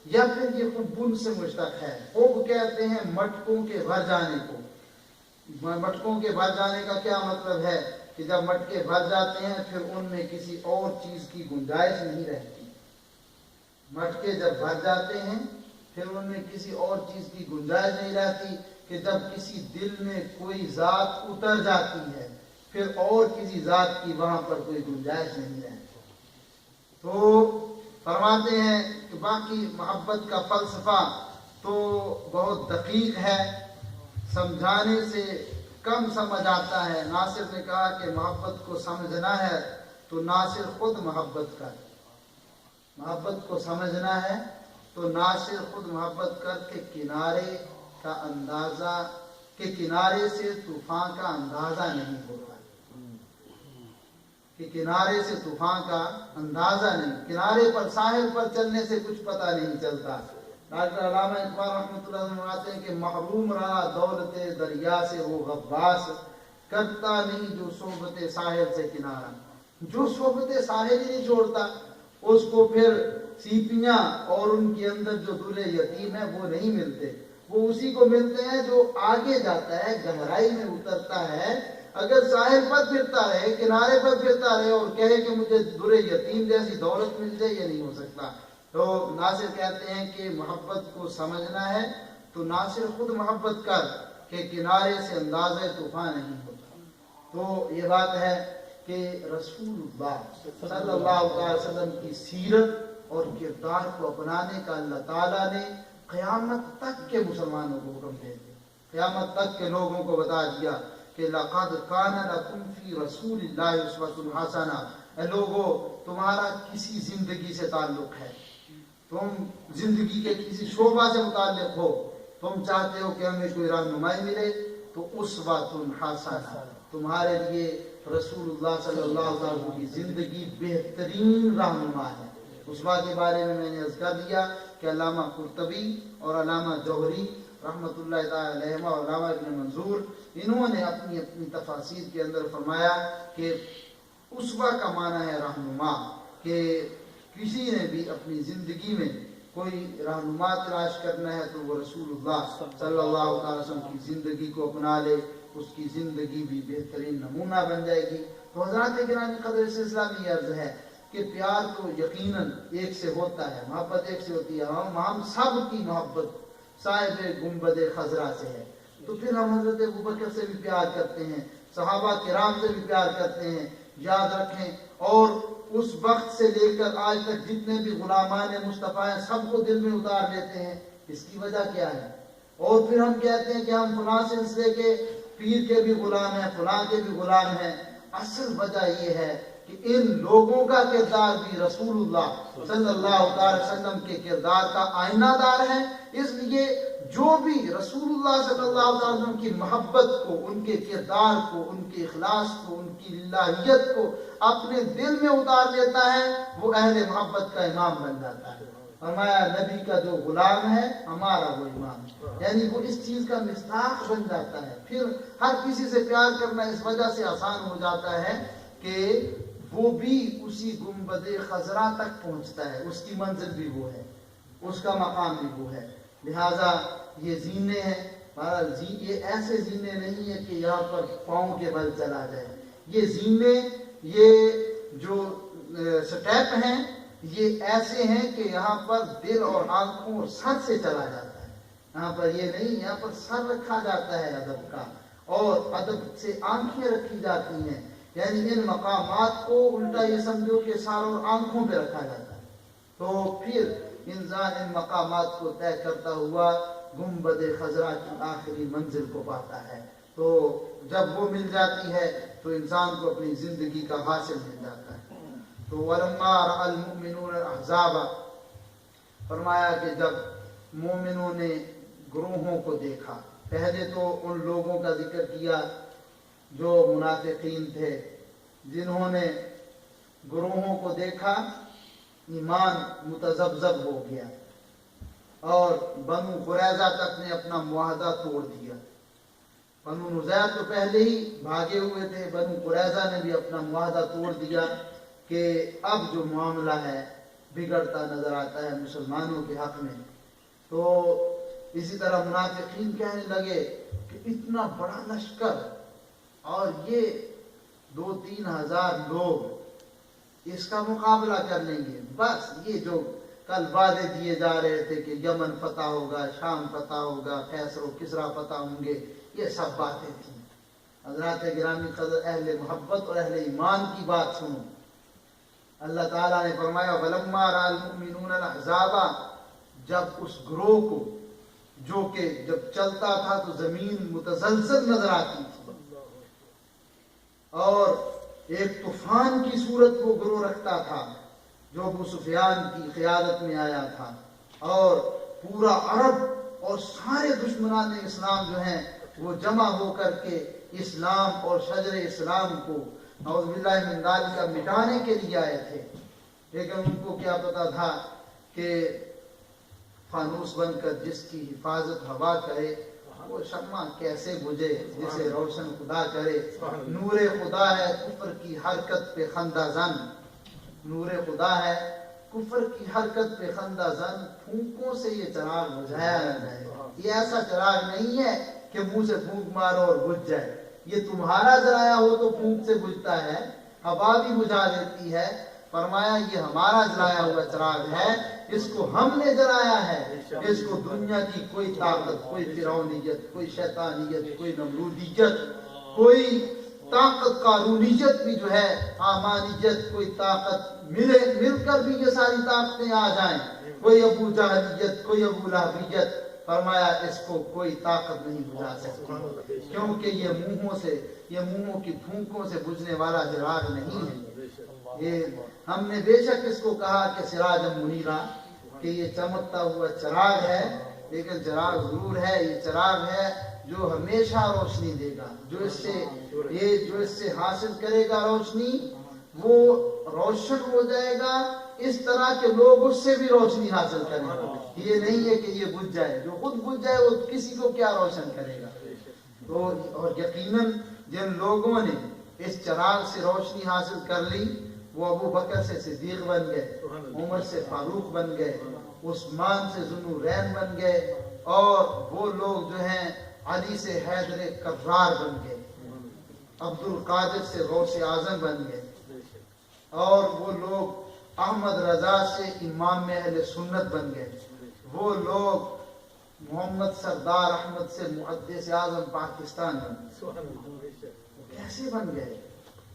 یا پھر یہ حبن سے مشتق ہے. حب کہتے ہیں مٹکوں کے بھر جانے کو. مٹکوں کے بھر جانے کا کیا مطلب ہے کہ جب مٹکے بھر جاتے ہیں پھر ان میں کسی اور چیز کی گنجائش نہیں رہتی. مٹکے جب بھر جاتے ہیں پھر ان میں کسی اور چیز کی گنجائش نہیں رہتی, کہ جب کسی دل میں کوئی ذات اتر جاتی ہے پھر اور کسی ذات کی وہاں پر کوئی گنجائش نہیں رہتی. تو فرماتے ہیں کہ باقی محبت کا فلسفہ تو بہت دقیق ہے, سمجھانے سے کم سمجھ آتا ہے. ناصر نے کہا کہ محبت کو سمجھنا ہے تو ناصر خود محبت کر. محبت کو سمجھنا ہے تو ناصر خود محبت کر کے کنارے کا اندازہ, کہ کنارے سے طوفان کا اندازہ نہیں ہوتا, کہ کنارے سے طوفان کا اندازہ نہیں, کنارے پر ساحل پر چلنے سے کچھ پتہ نہیں چلتا. ڈاکٹر علامہ اقبال رحمۃ اللہ علیہ فرماتے ہیں کہ محروم رہا دولت دریا سے وہ غواص, کرتا نہیں جو صحبت ساحل سے کنارہ. جو صحبت ساحل ہی نہیں چھوڑتا اس کو پھر سیپیاں اور ان کے اندر جو در یتیم ہے وہ نہیں ملتے, وہ اسی کو ملتے ہیں جو آگے جاتا ہے, گہرائی میں اترتا ہے. اگر ساحل پر پھرتا رہے, کنارے پر پھرتا رہے اور کہے کہ مجھے در یتیم جیسی دولت مل جائے, یہ نہیں ہو سکتا. تو ناصر کہتے ہیں کہ محبت کو سمجھنا ہے تو ناصر خود محبت کر, کہ کنارے سے اندازہ طوفان نہیں ہوتا. تو یہ بات ہے کہ رسول اللہ صلی اللہ علیہ وسلم کی سیرت اور کردار کو اپنانے کا اللہ تعالیٰ نے قیامت تک کے مسلمانوں کو حکم دے دیا, قیامت تک کے لوگوں کو بتا دیا کہ لَقَدْ كَانَ لَكُمْ فِي رَسُولِ اللَّهِ أُسْوَةٌ حَسَنَةٌ. اے لوگو تمہارا کسی زندگی سے تعلق ہے, تم زندگی کے کسی شعبہ سے متعلق ہو, تم چاہتے ہو کہ ہمیں کوئی رہنمائی ملے, تو أُسْوَةٌ حَسَنَةٌ تمہارے لیے رسول اللہ صلی اللہ علیہ وسلم کی زندگی بہترین رہنما ہے. اسوا کے بارے میں نے عرض کر دیا کہ علامہ قرطبی اور علامہ جوہری رحمۃ اللہ تعالی علیہما اور علامہ ابن منظور, انہوں نے اپنی اپنی تفاسیر کے اندر فرمایا کہ اسوا کا معنی ہے رہنما, کہ کسی نے بھی اپنی زندگی میں کوئی رہنما تلاش کرنا ہے تو وہ رسول اللہ صلی اللہ علیہ وسلم کی زندگی کو اپنا لے, اس کی زندگی بھی بہترین نمونہ بن جائے گی. تو حضرات گرامی قدر سلسلہ میں یہ عرض ہے کہ پیار تو یقیناً ایک سے ہوتا ہے, محبت ایک سے ہوتی ہے. ہم سب کی محبت صاحب گنبد خضرا سے ہے, تو پھر ہم حضرت ابوبکر سے بھی پیار کرتے ہیں, صحابہ کرام سے بھی پیار کرتے ہیں. یاد رکھیں, اور اس وقت سے لے کر آج تک جتنے بھی غلامان مصطفیٰ ہیں سب کو دل میں اتار لیتے ہیں. اس کی وجہ کیا ہے؟ اور پھر ہم کہتے ہیں کہ ہم فلاں سلسلے کے پیر کے بھی غلام ہیں, فلاں کے بھی غلام ہیں. اصل وجہ یہ ہے کہ ان لوگوں کا کردار بھی رسول اللہ صلی اللہ علیہ وسلم کے کردار کا آئینہ دار ہے. اس لیے جو بھی رسول اللہ صلی اللہ علیہ وسلم کی محبت کو, ان کے کردار کو, ان کے اخلاص کو, ان کی للہیت کو اپنے دل میں اتار لیتا ہے, وہ اہل محبت کا امام بن جاتا ہے. فرمایا نبی کا جو غلام ہے ہمارا وہ امام, یعنی وہ اس چیز کا مصداق بن جاتا ہے. پھر ہر کسی سے پیار کرنا اس وجہ سے آسان ہو جاتا ہے کہ وہ بھی اسی گنبد خضرا تک پہنچتا ہے, اس کی منزل بھی وہ ہے, اس کا مقام بھی وہ ہے. لہذا یہ زینے ہیں, یہ ایسے زینے نہیں ہیں کہ یہاں پر پاؤں کے بل چلا جائے. یہ زینے, یہ جو سٹیپ ہیں, یہ ایسے ہیں کہ یہاں پر دل اور آنکھوں اور سر سے چلا جاتا ہے. یہاں پر یہ نہیں, یہاں پر سر رکھا جاتا ہے ادب کا, اور ادب سے آنکھیں رکھی جاتی ہیں. یعنی ان مقامات کو الٹا یہ سمجھو کہ سر اور آنکھوں پہ رکھا جاتا ہے. تو پھر انسان ان مقامات کو طے کرتا ہوا گنبد خضرا کی آخری منزل کو پاتا ہے. تو جب وہ مل جاتی ہے تو انسان کو اپنی زندگی کا حاصل مل جاتا ہے. تو وَلَمَّا رَأَى الْمُؤْمِنُونَ الْأَحْزَابَ, فرمایا کہ جب مومنوں نے گروہوں کو دیکھا, پہلے تو ان لوگوں کا ذکر کیا جو منافقین تھے, جنہوں نے گروہوں کو دیکھا ایمان متذبذب ہو گیا اور بنو قریظہ تک نے اپنا معاہدہ توڑ دیا. بنو نذیر تو پہلے ہی بھاگے ہوئے تھے, بنو قریظہ نے بھی اپنا معاہدہ توڑ دیا کہ اب جو معاملہ ہے بگڑتا نظر آتا ہے مسلمانوں کے حق میں. تو اسی طرح منافقین کہنے لگے کہ اتنا بڑا لشکر اور یہ 2-3 ہزار لوگ اس کا مقابلہ کر لیں گے. بس یہ جو کل وعدے دیے جا رہے تھے کہ یمن فتح ہوگا, شام فتح ہوگا, قیصر و کسریٰ فتح ہوں گے, یہ سب باتیں تھیں. حضرات گرامی قدر اہل محبت اور اہل ایمان کی بات سنو. اللہ تعالیٰ نے فرمایا وَلَمَّا رَأَى الْمُؤْمِنُونَ الْأَحْزَابَ, جب اس گروہ کو جو کہ جب چلتا تھا تو زمین متزلزل نظر آتی تھی اور ایک طوفان کی صورت وہ گروہ رکھتا تھا جو ابو سفیان کی قیادت میں آیا تھا, اور پورا عرب اور سارے دشمنان اسلام جو ہیں وہ جمع ہو کر کے اسلام اور شجر اسلام کو نعوذ باللہ من ذالک کا مٹانے کے لیے آئے تھے. لیکن ان کو کیا پتا تھا کہ فانوس بن کر جس کی حفاظت ہوا کرے وہ شمع کیسے بجھے جسے روشن خدا کرے. نور خدا ہے کفر کی حرکت پہ خندہ زن, نور خدا ہے کفر کی حرکت پہ خندہ زن, پھونکوں سے یہ چراغ بجھایا نہ جائے. یہ ایسا چراغ نہیں ہے کہ منہ سے پھونک مارو اور بجھ جائے. یہ تمہارا جلایا ہو تو پھونک سے بجھتا ہے, ہوا بھی بجھا دیتی ہے. فرمایا یہ ہمارا جلایا ہوا چراغ ہے, اس کو ہم نے جلایا ہے. اس کو دنیا کی کوئی طاقت, کوئی فرعونیت, کوئی شیطانیت, کوئی نمرودیت, کوئی طاقت قارونیت بھی جو ہے آمانیت, کوئی طاقت مل کر بھی یہ ساری طاقتیں آ جائیں, کوئی ابو جہلیت, کوئی ابو لہبیت, فرمایا اس کو کوئی طاقت نہیں بجھا سکتی, کیونکہ یہ منہوں کی پھونکوں سے بجھنے والا چراغ نہیں ہے. یہ ہم نے بے شک اس کو کہا کہ سراج منیرا, کہ یہ چمکتا ہوا چراغ ہے, لیکن چراغ ضرور ہے. یہ چراغ ہے جو ہمیشہ روشنی دے گا. جو اس سے حاصل کرے گا روشنی وہ روشن ہو جائے گا اس طرح کہ لوگ اس سے بھی روشنی حاصل کریں. یہ نہیں ہے کہ یہ بجھ جائے, جو خود بجھ جائے وہ کسی کو کیا روشن کرے گا. تو اور یقیناً جن لوگوں نے اس چراغ سے روشنی حاصل کر لی وہ ابو بکر سے صدیق بن گئے, عمر سے فاروق بن گئے, عثمان سے ذوالنورین بن گئے, اور وہ لوگ جو ہیں علی سے حیدر کرار بن گئے, عبد القادر سے غوث اعظم بن گئے, اور وہ لوگ احمد رضا سے امام اہل سنت بن گئے, وہ لوگ محمد سردار احمد سے محدث اعظم پاکستان بن گئے. کیسے بن گئے؟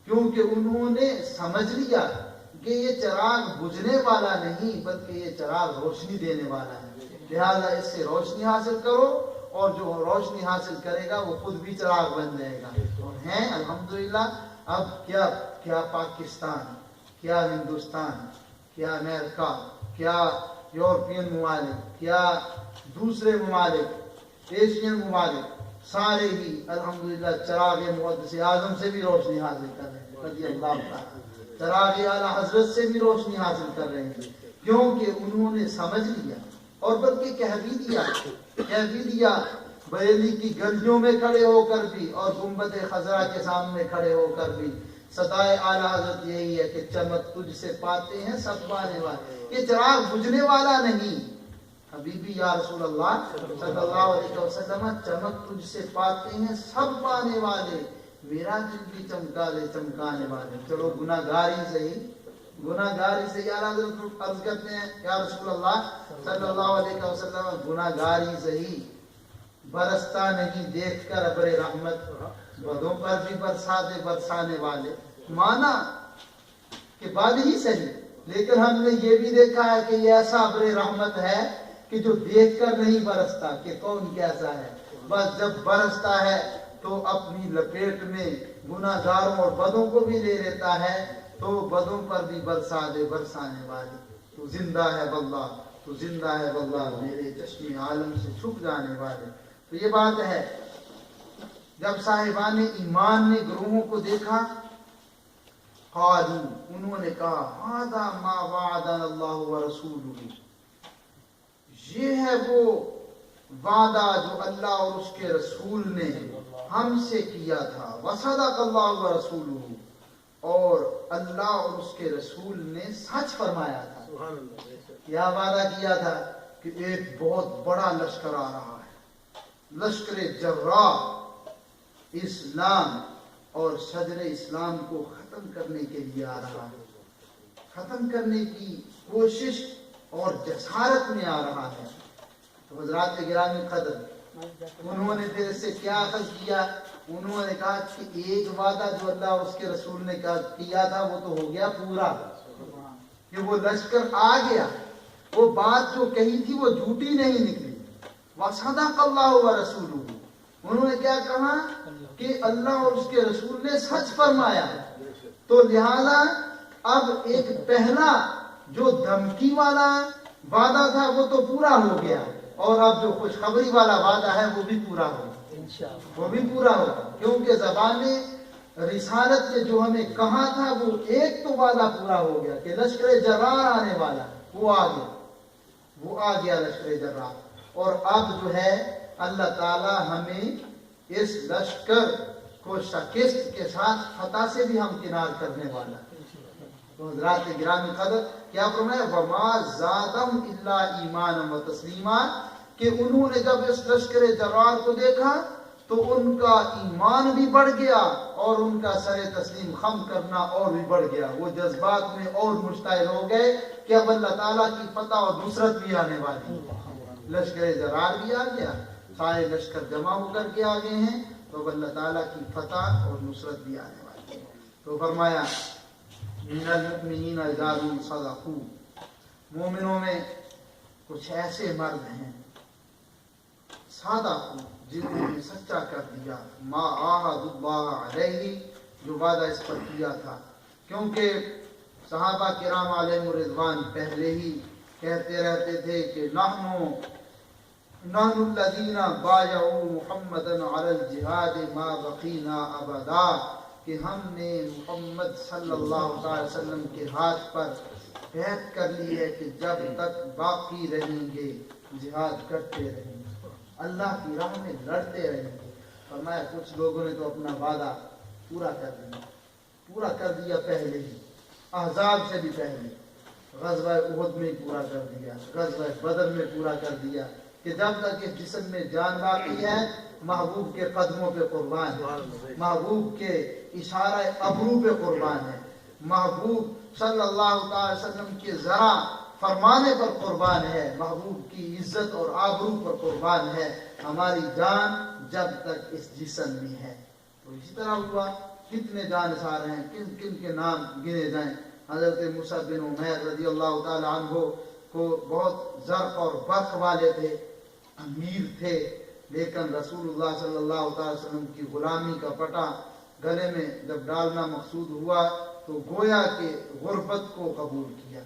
کیونکہ انہوں نے سمجھ لیا کہ یہ چراغ بجھنے والا نہیں بلکہ یہ چراغ روشنی دینے والا ہے, لہذا اس سے روشنی حاصل کرو, اور جو روشنی حاصل کرے گا وہ خود بھی چراغ بن جائے گا. ہیں الحمدللہ. اب کیا پاکستان, کیا ہندوستان, کیا امریکہ, کیا یورپین ممالک, کیا دوسرے ممالک, ایشین ممالک, سارے ہی الحمدللہ چراغ محدث اعظم سے بھی روشنی حاصل کر رہے ہیں رضی اللہ تعالیٰ, چراغ اعلیٰ حضرت سے بھی روشنی حاصل کر رہے ہیں, کیونکہ انہوں نے سمجھ لیا اور بلکہ کہہ بھی دیا بریلی کی گلیوں میں کھڑے ہو کر بھی اور گنبد خضرا کے سامنے کھڑے ہو کر بھی صدائے اعلیٰ حضرت یہی ہے کہ چمک تجھ سے پاتے ہیں سب پانے والے. یہ چراغ بجھنے والا نہیں, حبیبی یا رسول اللہ صلی اللہ علیہ وسلم, چمک تجھ سے پاتے ہیں سب پانے والے, میرا دل بھی چمکا دے چمکانے والے. چلو گناہگاری سے یا حضرت عرض کرتے ہیں یا رسول اللہ صلی اللہ علیہ وسلم, گناہگاری صحیح برستا نہیں دیکھ کر ابر رحمت, بدوں پر بھی برسانے والے. مانا کہ بات ہی صحیح, لیکن ہم نے یہ بھی دیکھا ہے کہ یہ ایسا ابر رحمت ہے کہ جو دیکھ کر نہیں برستا کہ کون کیسا ہے, بس جب برستا ہے تو اپنی لپیٹ میں گناہگاروں اور بدوں کو بھی لے لیتا ہے, تو بدوں پر بھی برسا دے برسانے والے. تو زندہ ہے واللہ, تو زندہ ہے واللہ, میرے چشم عالم سے چھپ جانے والے. تو یہ بات ہے. جب صاحبان ایمان نے گروہوں کو دیکھا, قالوا انہوں نے کہا ھذا ما وعدنا اللہ ورسولہ، یہ ہے وہ وعدہ جو اللہ اور اس کے رسول نے ہم سے کیا تھا، وصدق اللہ ورسولہ، اور اللہ اور اس کے رسول نے سچ فرمایا تھا۔ کیا وعدہ کیا تھا کہ ایک بہت بڑا لشکر آ رہا ہے، لشکر جراح اسلام اور صدر اسلام کو ختم کرنے کے لیے آ رہا ہے، ختم کرنے کی کوشش اور جسارت میں آ رہا ہے۔ تو حضرات گرامی قدر، انہوں نے پھر اس سے کیا اخذ کیا؟ انہوں نے کہا کہ ایک وعدہ جو اللہ اور اس کے رسول نے کیا تھا وہ تو ہو گیا پورا، کہ وہ لشکر آ گیا، وہ بات جو کہی تھی وہ جھوٹی نہیں نکلی۔ وصدق اللہ ورسولہ، انہوں نے کیا کہا کہ اللہ اور اس کے رسول نے سچ فرمایا۔ تو لہذا اب ایک پہلا جو دھمکی والا وعدہ تھا وہ تو پورا ہو گیا، اور اب جو خوشخبری والا وعدہ ہے وہ بھی پورا ہوگا، وہ بھی پورا ہوگا، کیونکہ زبان رسالت نے جو ہمیں کہا تھا وہ ایک تو وعدہ پورا ہو گیا کہ لشکر جراح آنے والا، وہ آ گیا، وہ آ گیا لشکر جراح۔ اور اب جو ہے اللہ تعالی ہمیں اس لشکر کو شکست کے ساتھ فتح سے بھی ہمکنار کرنے والا۔ تو حضرات گرامی قدر کیا فرمایا؟ وما زادم الا ایمانا و تسلیما، کہ انہوں نے جب اس لشکر جراح کو دیکھا تو ان کا ایمان بھی بڑھ گیا اور ان کا سر تسلیم خم کرنا اور بھی بڑھ گیا، وہ جذبات میں اور مشتعل ہو گئے کہ اب اللہ تعالیٰ کی فتح اور نصرت بھی آنے والی ہے۔ لشکر جراح بھی آ گیا، سارے لشکر جمع ہو کر کے آ گئے ہیں، تو اب اللہ تعالیٰ کی فتح اور نصرت بھی آنے والی ہے۔ تو فرمایا من المؤمنین رجال صدقوا، مومنوں میں کچھ ایسے مرد ہیں صدقوا جنہوں نے سچا کر دیا، ما عاہد اللہ علیہ، جو وعدہ اس پر کیا تھا، کیونکہ صحابہ کرام علیہم رضوان پہلے ہی کہتے رہتے تھے کہ نحن الذین بایعوا محمدا علی الجہاد ما بقینا ابدا، کہ ہم نے محمد صلی اللہ علیہ وسلم کے ہاتھ پر بیعت کر لی ہے کہ جب تک باقی رہیں گے جہاد کرتے رہیں گے، اللہ کی راہ میں لڑتے رہیں گے۔ فرمایا کچھ لوگوں نے تو اپنا وعدہ پورا کر دیا پہلے ہی، احزاب سے بھی پہلے، غزوہ احد میں پورا کر دیا، غزوہ بدر میں پورا کر دیا، کہ جب تک اس جسم میں جان باقی ہے محبوب کے قدموں پہ قربان ہے، محبوب کے اشارہ ابرو پہ قربان ہے، محبوب صلی اللہ علیہ وسلم کے ذرا فرمانے پر قربان ہے، محبوب کی عزت اور آبرو پر قربان ہے ہماری جان جب تک اس جسم میں ہے۔ تو اسی طرح ہوا، کتنے جانثار ہیں، کن کن کے نام گنے جائیں۔ حضرت موسیٰ بن عمیر رضی اللہ تعالی عنہ کو بہت زرق اور برق والے تھے، امیر تھے، لیکن رسول اللہ صلی اللہ تعالی وسلم کی غلامی کا پٹا گلے میں جب ڈالنا مقصود ہوا تو گویا کہ غربت کو قبول کیا،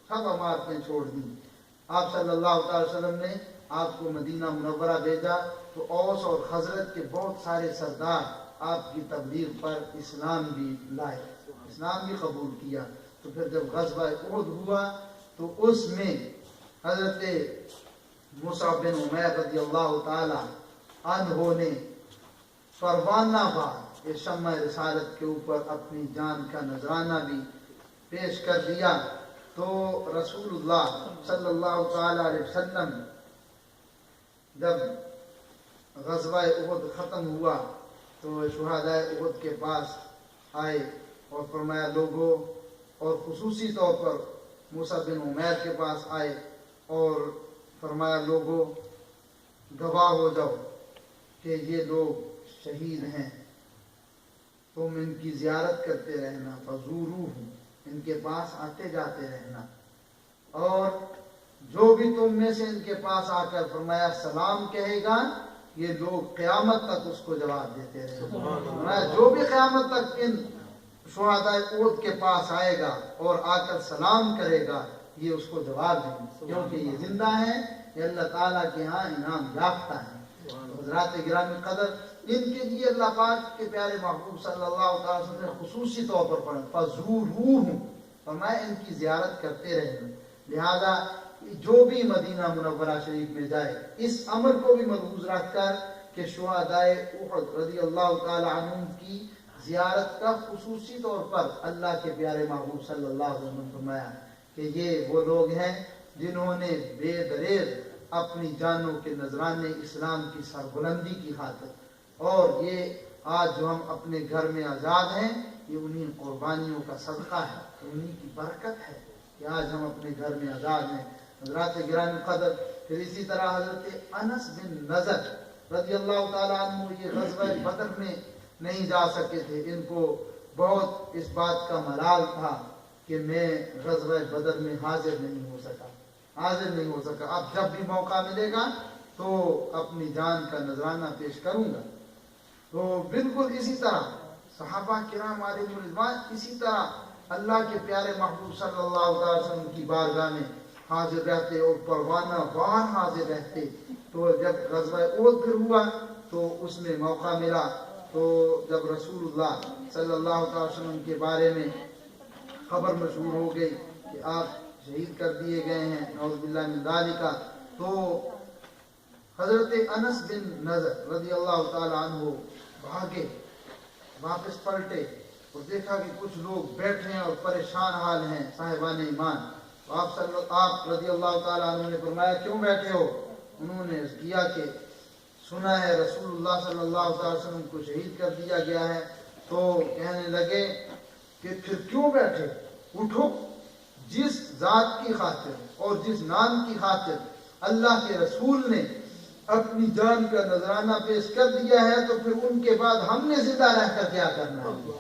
سب عمارتیں چھوڑ دیں۔ آپ صلی اللہ تعالی وسلم نے آپ کو مدینہ منورہ بھیجا تو اوس اور خزرج کے بہت سارے سردار آپ کی تبلیغ پر اسلام بھی لائے، اسلام بھی قبول کیا۔ تو پھر جب غزوہ احد ہوا تو اس میں حضرت مصعب بن عمیر رضی اللہ تعالی عنہ نے پروانہ بار اس شمع رسالت کے اوپر اپنی جان کا نذرانہ بھی پیش کر دیا۔ تو رسول اللہ صلی اللہ تعالی علیہ وسلم جب غزوہ احد ختم ہوا تو شہداء احد کے پاس آئے اور فرمایا لوگوں، اور خصوصی طور پر موسیٰ بن عمیر کے پاس آئے اور فرمایا لوگوں گواہ ہو جاؤ کہ یہ لوگ شہید ہیں، تم ان کی زیارت کرتے رہنا، فزوروہم، ان کے پاس آتے جاتے رہنا، اور جو بھی تم میں سے ان کے پاس آ کر فرمایا سلام کہے گا یہ لوگ قیامت تک اس کو جواب دیتے رہے۔ فرمایا جو بھی قیامت تک ان شہداء احد کے پاس آئے گا اور آ کر سلام کرے گا یہ اس کو جواب دیں گے، کیونکہ یہ زندہ ہیں، یہ اللہ تعالیٰ کے ہاں انعام یافتہ ہیں۔ حضرات گرامی قدر ان کے لیے اللہ پاک کے پیارے محبوب صلی اللہ علیہ وسلم نے خصوصی طور پر پڑھا فزوروہ، فرمایا ان کی زیارت کرتے رہنا. لہذا جو بھی مدینہ منورہ شریف میں جائے اس امر کو بھی ملحوظ رکھ کر کہ شہدائے احد رضی اللہ تعالی عنہم کی زیارت کا خصوصی طور پر اللہ کے پیارے محبوب صلی اللہ علیہ وسلم نے فرمایا کہ یہ وہ لوگ ہیں جنہوں نے بے دریغ اپنی جانوں کے نذرانے اسلام کی سربلندی کی خاطر، اور یہ آج جو ہم اپنے گھر میں آزاد ہیں یہ انہی قربانیوں کا صدقہ ہے، انہی کی برکت ہے کہ آج ہم اپنے گھر میں آزاد ہیں. حضرات گرامی قدر پھر اسی طرح حضرت انس بن نضر رضی اللہ تعالیٰ عنہ یہ غزوہ بدر میں نہیں جا سکے تھے. ان کو بہت اس بات کا ملال تھا کہ میں غزوہ بدر میں حاضر نہیں ہو سکا. اب جب بھی موقع ملے گا تو اپنی جان کا نذرانہ پیش کروں گا. تو بالکل اسی طرح صحابہ کرام علیہم رضوان اسی طرح اللہ کے پیارے محبوب صلی اللہ علیہ وسلم کی بارگاہ میں حاضر رہتے اور پروانہ وار حاضر رہتے. تو جب غزوہ احد پھر ہوا تو اس میں موقع ملا تو جب رسول اللہ صلی اللہ علیہ وسلم کے بارے میں خبر مشہور ہو گئی کہ آپ شہید کر دیے گئے ہیں نعوذ باللہ من ذالک، تو حضرت انس بن نضر رضی اللہ تعالی عنہ بھاگے، واپس پلٹے اور دیکھا کہ کچھ لوگ بیٹھے ہیں اور پریشان حال ہیں صاحبان ایمان. تو آپ رضی اللہ تعالیٰ عنہ نے فرمایا کیوں بیٹھے ہو؟ انہوں نے کیا کہ سنا ہے رسول اللہ صلی اللہ علیہ وسلم کو شہید کر دیا گیا ہے. تو کہنے لگے کہ پھر کیوں بیٹھے، اٹھو، جس ذات کی خاطر اور جس نام کی خاطر اللہ کے رسول نے اپنی جان کا نذرانہ پیش کر دیا ہے تو پھر ان کے بعد ہم نے زندہ رہ کر کیا کرنا ہے؟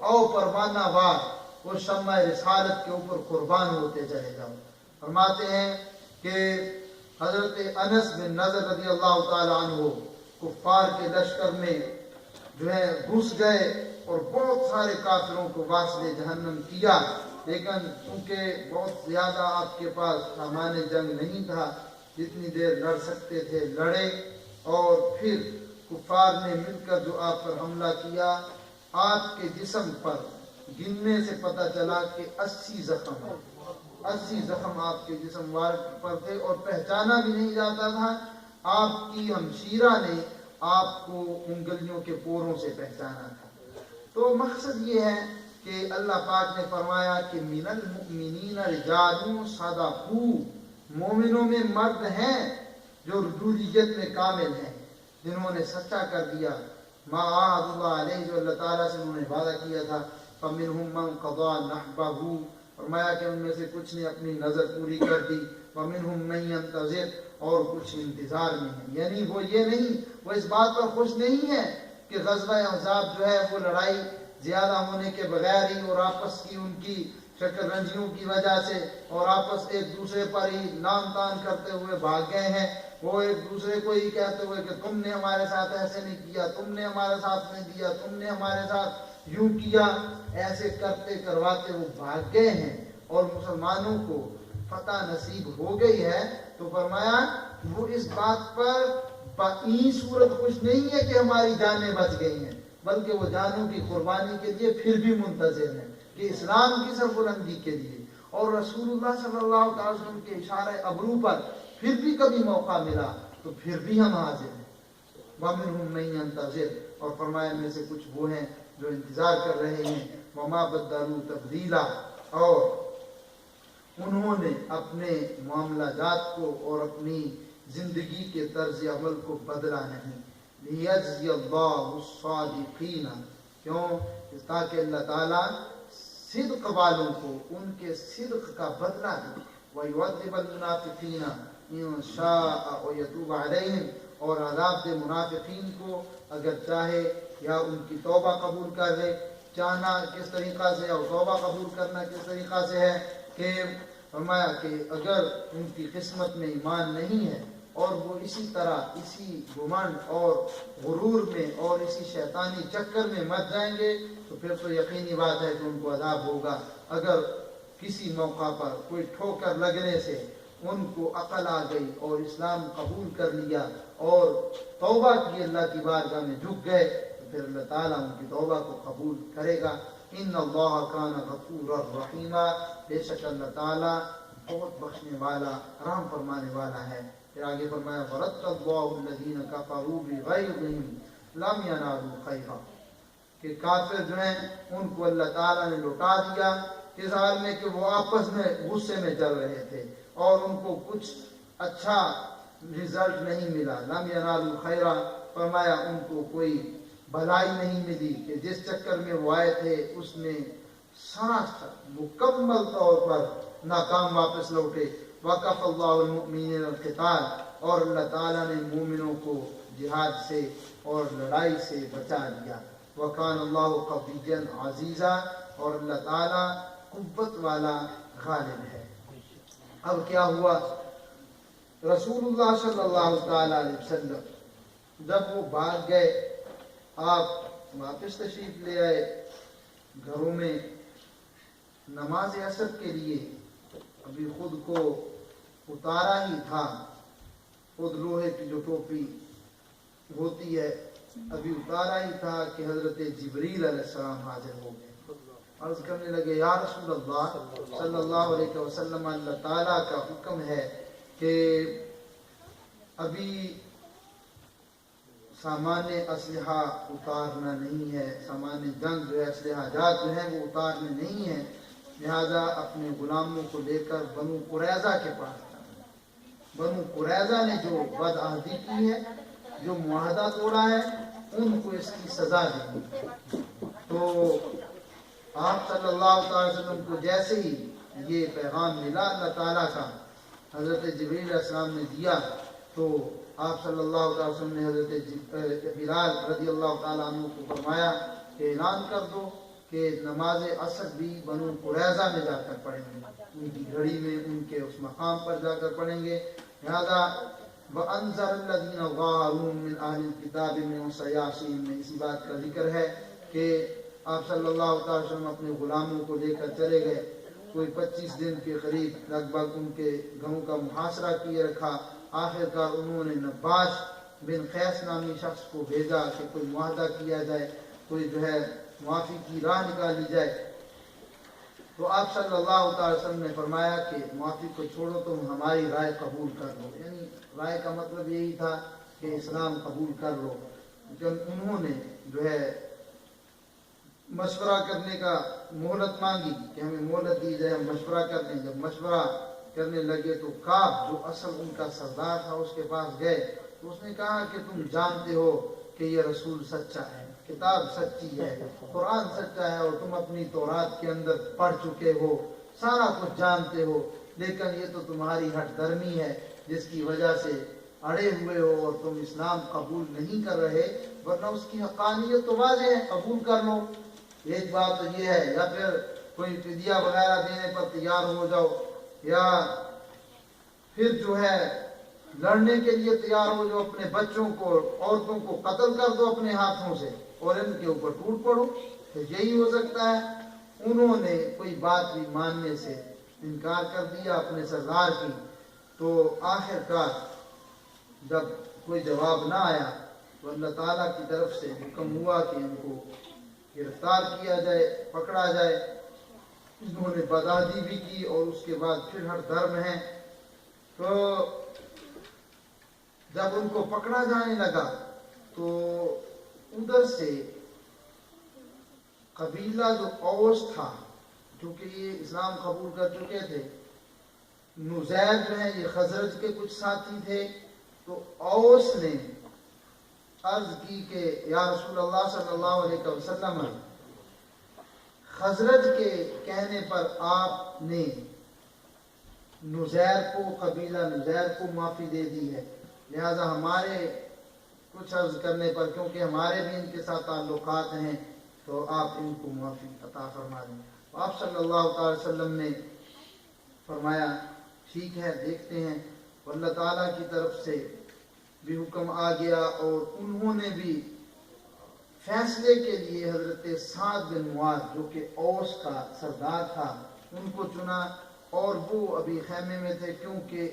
آؤ پروانہ وار وہ شمع رسالت کے اوپر قربان ہوتے چلے جاؤ. فرماتے ہیں کہ حضرت انس بن نضر رضی اللہ تعالی عنہ کفار کے لشکر میں جو ہے گھس گئے اور بہت سارے کافروں کو واصل جہنم کیا، لیکن چونکہ بہت زیادہ آپ کے پاس سامان جنگ نہیں تھا، جتنی دیر لڑ سکتے تھے لڑے، اور پھر کفار نے مل کر جو آپ پر حملہ کیا، آپ کے جسم پر گننے سے پتہ چلا کہ 80 زخم ہیں. 80 زخم آپ کے جسم پر تھے اور پہچانا بھی نہیں جاتا تھا. آپ کی ہمشیرہ نے آپ کو انگلیوں کے پوروں سے پہچانا تھا. تو مقصد یہ ہے کہ اللہ پاک نے فرمایا کہ من المؤمنین رجال صدقوا، مومنوں میں مرد ہیں جو رجولیت میں کامل ہیں، جنہوں نے سچا کر دیا ما عہد اللہ علیہ، جو اللہ تعالیٰ سے انہوں نے وعدہ کیا تھا. فَمِنْهُمْ مَنْ قَضَى نَحْبَهُ، فرمایا کہ ان میں سے کچھ نے اپنی نظر پوری کر دی. وَمِنْهُمْ مَنْ يَنْتَظِرُ، اور کچھ انتظار میں ہیں. یعنی وہ یہ نہیں، وہ اس بات پر خوش نہیں ہے کہ غزوہ احزاب جو ہے وہ لڑائی زیادہ ہونے کے بغیر ہی اور آپس کی ان کی شکل رنجیوں کی وجہ سے اور آپس ایک دوسرے پر ہی لان تان کرتے ہوئے بھاگ گئے ہیں. وہ ایک دوسرے کو ہی کہتے ہوئے کہ تم نے ہمارے ساتھ ایسے نہیں کیا، تم نے ہمارے ساتھ نہیں دیا، تم نے ہمارے ساتھ یوں کیا، ایسے کرتے کرواتے وہ بھاگ گئے ہیں اور مسلمانوں کو فتح نصیب ہو گئی ہے. تو فرمایا وہ اس بات پر بئی صورت خوش نہیں ہے کہ ہماری جانیں بچ گئی ہیں، بلکہ وہ جانوں کی قربانی کے لیے پھر بھی منتظر ہیں کہ اسلام کی سربلندی کے لیے اور رسول اللہ صلی اللہ علیہ وسلم کے اشارہ ابرو پر پھر بھی کبھی موقع ملا تو پھر بھی ہم حاضر ہیں. وَمِنْهُمْ مَنْ يَنْتَظِرُ، اور فرمایا میں سے کچھ وہ ہیں جو انتظار کر رہے ہیں. وَمَا بَدَّلُوا تَبْدِيلًا، اور انہوں نے اپنے معاملہ جات کو اور اپنی زندگی کے طرز عمل کو بدلا نہیں. لِيَجْزِيَ اللَّهُ الصَّادِقِينَ، کیوں؟ تاکہ اللہ تعالیٰ صدق والوں کو ان کے صدق کا بدلہ دے. وَيُعَذِّبَ الْمُنَافِقِينَ إِن شَاءَ وَيَتُوبَ عَلَيْهِمْ، اور عذاب دے منافقین کو اگر چاہے یا ان کی توبہ قبول کر لے. چاہنا کس طریقہ سے اور توبہ قبول کرنا کس طریقہ سے ہے کہ فرمایا کہ اگر ان کی قسمت میں ایمان نہیں ہے اور وہ اسی طرح اسی گمنڈ اور غرور میں اور اسی شیطانی چکر میں مر جائیں گے تو پھر تو یقینی بات ہے کہ ان کو عذاب ہوگا. اگر کسی موقع پر کوئی ٹھوکر لگنے سے ان کو عقل آ گئی اور اسلام قبول کر لیا اور توبہ کی اللہ کی بارگاہ میں جھک گئے تو پھر اللہ تعالیٰ ان کی توبہ کو قبول کرے گا۔ ان اللہ کان غفورا رحیما، بے شک اللہ تعالیٰ بہت بخشنے والا رحم فرمانے والا ہے۔ پھر آگے فرمایا وَرَدَّ اللَّهُ الَّذِينَ كَفَرُوا بِغَيْظِهِمْ لَمْ يَنَالُوا خَيْرًا، کہ کافر جو ہیں ان کو اللہ تعالیٰ نے لوٹا دیا اس حال میں کہ وہ آپس میں غصے میں چل رہے تھے اور ان کو کچھ اچھا رزلٹ نہیں ملا۔ لم ینالوا خیرا، فرمایا ان کو کوئی بھلائی نہیں ملی کہ جس چکر میں وہ آئے تھے اس میں سراسر مکمل طور پر ناکام واپس لوٹے۔ وَقَفَ اللَّهُ الْمُؤْمِنِينَ الْقِتَالَ، اور اللہ تعالیٰ نے مومنوں کو جہاد سے اور لڑائی سے بچا لیا۔ وَكَانَ اللَّهُ قَوِيًّا عَزِيزًا، اور اللہ تعالیٰ قوت والا غالب ہے۔ اب کیا ہوا، رسول اللہ صلی اللہ تعالیٰ علیہ وسلم جب وہ بھاگ گئے، آپ واپس تشریف لے آئے گھروں میں نماز عصر کے لیے، ابھی خود کو اتارا ہی تھا، خود لوہے کی جو ٹوپی ہوتی ہے ابھی اتارا ہی تھا کہ حضرت جبریل علیہ السلام حاضر ہو گئے۔ عرض کرنے لگے یا رسول اللہ صلی اللہ علیہ وسلم، اللہ تعالیٰ کا حکم ہے کہ ابھی سامان اسلحہ اتارنا نہیں ہے، سامان جنگ جو ہے، اسلحہ جات جو ہیں وہ اتارنے نہیں ہیں، لہذا اپنے غلاموں کو لے کر بنو قریظہ کے پاس جانا۔ بنو قریظہ نے جو بدعہدی کی ہے، جو معاہدہ توڑا ہے، ان کو اس کی سزا دینی۔ تو آپ صلی اللہ علیہ وسلم کو جیسے ہی یہ پیغام ملا اللہ تعالیٰ کا، حضرت جبریل علیہ السلام نے دیا، تو آپ صلی اللہ علیہ وسلم نے حضرت بلال رضی اللہ تعالیٰ عنہ کو فرمایا کہ اعلان کر دو کہ نماز عصر بھی بنو قریظہ میں جا کر پڑھیں گے، ان کی گھڑی میں، ان کے اس مقام پر جا کر پڑھیں گے۔ لہذا وَأَنذَرَ الَّذِينَ ظَاهَرُوا مِنْ أَهْلِ الْكِتَابِ مِنْ سَيَاسِينَ میں اسی بات کا ذکر ہے کہ آپ صلی اللہ علیہ وسلم اپنے غلاموں کو لے کر چلے گئے، کوئی 25 دن کے قریب لگ بھگ ان کے گھروں کا محاصرہ کیے رکھا۔ آخر کار انہوں نے نباش بن قیس نامی شخص کو بھیجا کہ کوئی معاہدہ کیا جائے، کوئی جو ہے معافی کی راہ نکالی جائے۔ تو آپ صلی اللہ علیہ وسلم نے فرمایا کہ معافی کو چھوڑو، تم ہماری رائے قبول کر لو، یعنی رائے کا مطلب یہی تھا کہ اسلام قبول کر لو۔ جب انہوں نے جو ہے مشورہ کرنے کا مہلت مانگی کہ ہمیں مہلت دی جائے، ہم مشورہ کر لیں، جب مشورہ کرنے لگے تو کعب جو اصل ان کا سردار تھا اس کے پاس گئے، تو اس نے کہا کہ تم جانتے ہو کہ یہ رسول سچا ہے، کتاب سچی ہے، قرآن سچا ہے، اور تم اپنی تورات کے اندر پڑھ چکے ہو، سارا کچھ جانتے ہو، لیکن یہ تو تمہاری ہٹ درمی ہے جس کی وجہ سے اڑے ہوئے ہو اور تم اسلام قبول نہیں کر رہے، ورنہ اس کی حقانیت تو واضح ہے، قبول کر لو۔ ایک بات تو یہ ہے، یا پھر کوئی فدیہ وغیرہ دینے پر تیار ہو جاؤ، یا پھر جو ہے لڑنے کے لیے تیار ہو جاؤ، اپنے بچوں کو، عورتوں کو قتل کر دو اپنے ہاتھوں سے اور ان کے اوپر ٹوٹ پڑو، تو یہی ہو سکتا ہے۔ انہوں نے کوئی بات بھی ماننے سے انکار کر دیا اپنے سردار کی۔ تو آخر کار جب کوئی جواب نہ آیا تو اللہ تعالیٰ کی طرف سے حکم ہوا کہ ان کو گرفتار کیا جائے، پکڑا جائے۔ انہوں نے بدعہدی بھی کی اور اس کے بعد پھر ہر دھرم ہے۔ تو جب ان کو پکڑا جانے لگا تو ادھر سے قبیلہ جو اوس تھا، کیونکہ یہ اسلام قبول کر چکے تھے، نزیر جو ہیں یہ خزرج کے کچھ ساتھی تھے، تو اوس نے عرض کی کہ یا رسول اللہ صلی اللہ علیہ وسلم، خزرج کے کہنے پر آپ نے نزیر کو، قبیلہ نزیر کو معافی دے دی ہے، لہذا ہمارے کچھ عرض کرنے پر، کیونکہ ہمارے بھی ان کے ساتھ تعلقات ہیں، تو آپ ان کو معافی عطا فرما دیں۔ آپ صلی اللہ تعالی وسلم نے فرمایا ٹھیک ہے، دیکھتے ہیں۔ اللہ تعالیٰ کی طرف سے بھی حکم آ گیا اور انہوں نے بھی فیصلے کے لیے حضرت سعد بن معاذ جو کہ اوس کا سردار تھا ان کو چنا، اور وہ ابھی خیمے میں تھے، کیونکہ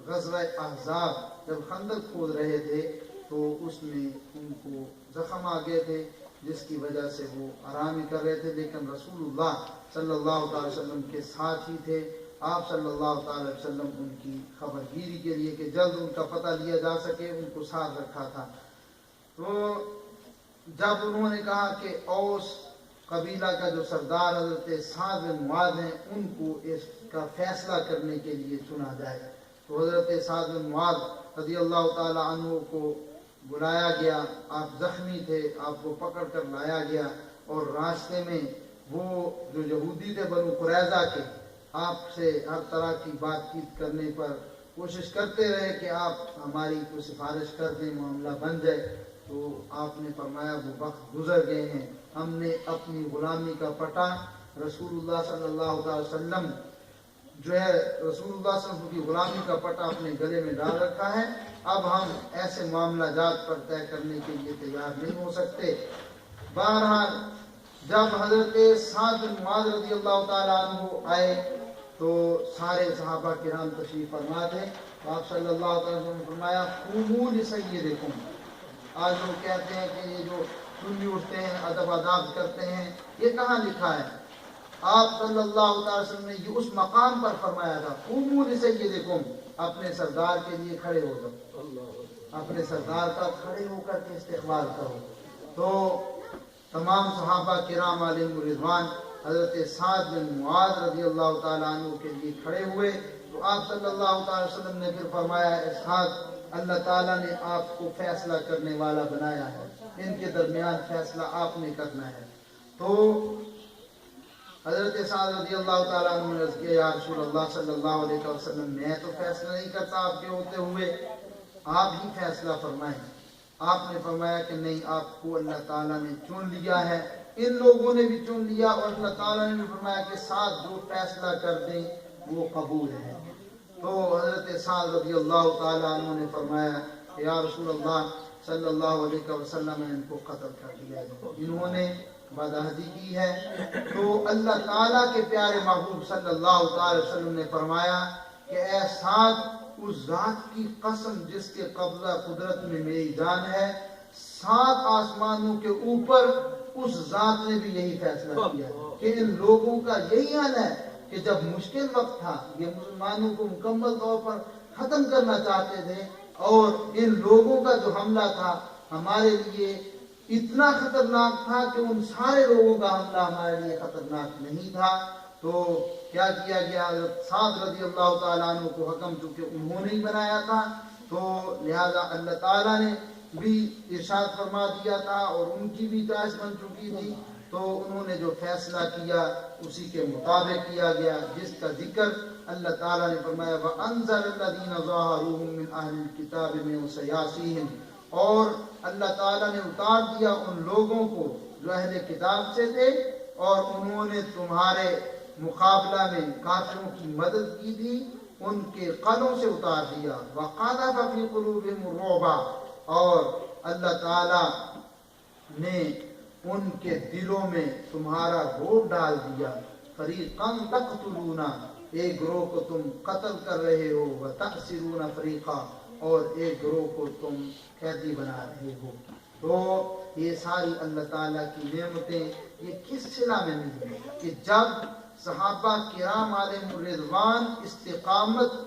غزوہ احزاب جب خندق کھود رہے تھے تو اس میں ان کو زخم آ گئے تھے، جس کی وجہ سے وہ آرام ہی کر رہے تھے، لیکن رسول اللہ صلی اللہ تعالی وسلم کے ساتھ ہی تھے۔ آپ صلی اللہ تعالی وسلم ان کی خبر گیری کے لیے کہ جلد ان کا پتہ لیا جا سکے ان کو ساتھ رکھا تھا۔ تو جب انہوں نے کہا کہ اوس قبیلہ کا جو سردار حضرت سعد بن معاذ ہیں ان کو اس کا فیصلہ کرنے کے لیے چنا جائے، تو حضرت سعد بن معاذ رضی اللہ تعالی عنہ کو بلایا گیا۔ آپ زخمی تھے، آپ کو پکڑ کر لایا گیا، اور راستے میں وہ جو یہودی تھے بنو قریظہ کے آپ سے ہر طرح کی بات چیت کرنے پر کوشش کرتے رہے کہ آپ ہماری کو سفارش کر دیں، معاملہ بن جائے۔ تو آپ نے فرمایا وہ وقت گزر گئے ہیں، ہم نے اپنی غلامی کا پٹا رسول اللہ صلی اللہ علیہ وسلم جو ہے رسول اللہ صلی اللہ علیہ وسلم کی غلامی کا پٹا اپنے گلے میں ڈال رکھا ہے، اب ہم ایسے معاملہ جات پر طے کرنے کے لیے تیار نہیں ہو سکتے۔ بہرحال جب حضرت سعد بن معاذ رضی اللہ تعالیٰ عنہ آئے تو سارے صحابہ کرام تشریف فرما تھے، آپ صلی اللہ علیہ وسلم نے فرمایا قوموا لسیدکم۔ آج لوگ کہتے ہیں کہ یہ جو سنی اٹھتے ہیں ادب آداب کرتے ہیں، یہ کہاں لکھا ہے؟ آپ صلی اللہ علیہ وسلم نے یہ اس مقام پر فرمایا تھا قوموا لسیدکم، اپنے سردار کے لیے کھڑے ہو جاؤ، اپنے سردار کا کھڑے ہو کر کے استقبال کرو۔ تو تمام صحابہ کرام علیہم رضوان حضرت سعد بن معاذ رضی اللہ تعالیٰ عنہ کے لیے کھڑے ہوئے، تو آپ صلی اللہ تعالی وسلم نے پھر فرمایا سعد، اللہ تعالیٰ نے آپ کو فیصلہ کرنے والا بنایا ہے، ان کے درمیان فیصلہ آپ نے کرنا ہے۔ تو حضرت سعد رضی اللہ تعالیٰ عنہ نے عرض کیا یا رسول اللہ صلی اللہ علیہ وسلم، میں تو فیصلہ نہیں کرتا آپ کے ہوتے ہوئے، آپ ہی فیصلہ فرمائیں۔ آپ نے فرمایا کہ نہیں، آپ کو اللہ تعالیٰ نے چن لیا ہے، ان لوگوں نے بھی چن لیا، اور اللہ تعالیٰ نے بھی فرمایا کہ سعد جو فیصلہ کر دیں وہ قبول ہے۔ تو حضرت سعد رضی اللہ تعالیٰ عنہ نے فرمایا کہ یا رسول اللہ صلی اللہ علیہ وسلم نے ان کو قتل کر دیا ہے، انہوں نے بدعہدی کی ہے۔ تو اللہ تعالیٰ کے پیارے محبوب صلی اللہ تعالی وسلم نے فرمایا کہ اے سعد، اس ذات کی قسم جس کے قبضہ قدرت میں میری جان ہے، 7 آسمانوں کے اوپر اس ذات نے بھی یہی فیصلہ کیا کہ ان لوگوں کا یہی حال ہے کہ جب مشکل وقت تھا یہ مسلمانوں کو مکمل طور پر ختم کرنا چاہتے تھے، اور ان لوگوں کا جو حملہ تھا ہمارے لیے اتنا خطرناک تھا کہ ان سارے لوگوں کا حملہ ہمارے لیے خطرناک نہیں تھا۔ تو کیا کیا گیا؟ حضرت سعد رضی اللہ تعالیٰ عنہ کو حکم، چونکہ انہوں نے ہی بنایا تھا تو لہذا اللہ تعالیٰ نے بھی ارشاد فرما دیا تھا اور ان کی بھی چوائس بن چکی تھی، تو انہوں نے جو فیصلہ کیا اسی کے مطابق کیا گیا، جس کا ذکر اللہ تعالیٰ نے فرمایا وَأَنزَلَ الَّذِينَ ظَاهَرُوهُم مِّنْ أَهْلِ الْكِتَابِ مِنْ سَيَاسِيهِمْ، اور اللہ تعالیٰ نے اتار دیا ان لوگوں کو جو اہل کتاب سے تھے اور انہوں نے تمہارے مقابلہ میں کافروں کی مدد کی تھی، ان کے قلوں سے اتار دیا۔ وَقَذَفَ فِي قُلُوبِهِمُ الرُّعْبَ، اور اللہ تعالیٰ نے ان کے دلوں میں تمہارا رعب ڈال دیا۔ فَرِيقًا تَقْتُلُونَ، ایک گروہ کو تم قتل کر رہے ہو، وَتَأْسِرُونَ فَرِيقًا، اور ایک گروہ کو تم قیدی بنا رہے ہو۔ تو یہ ساری اللہ تعالیٰ کی نعمتیں یہ کس صلہ میں ملی کہ جب صحابہ کرام علیہم رضوان استقامت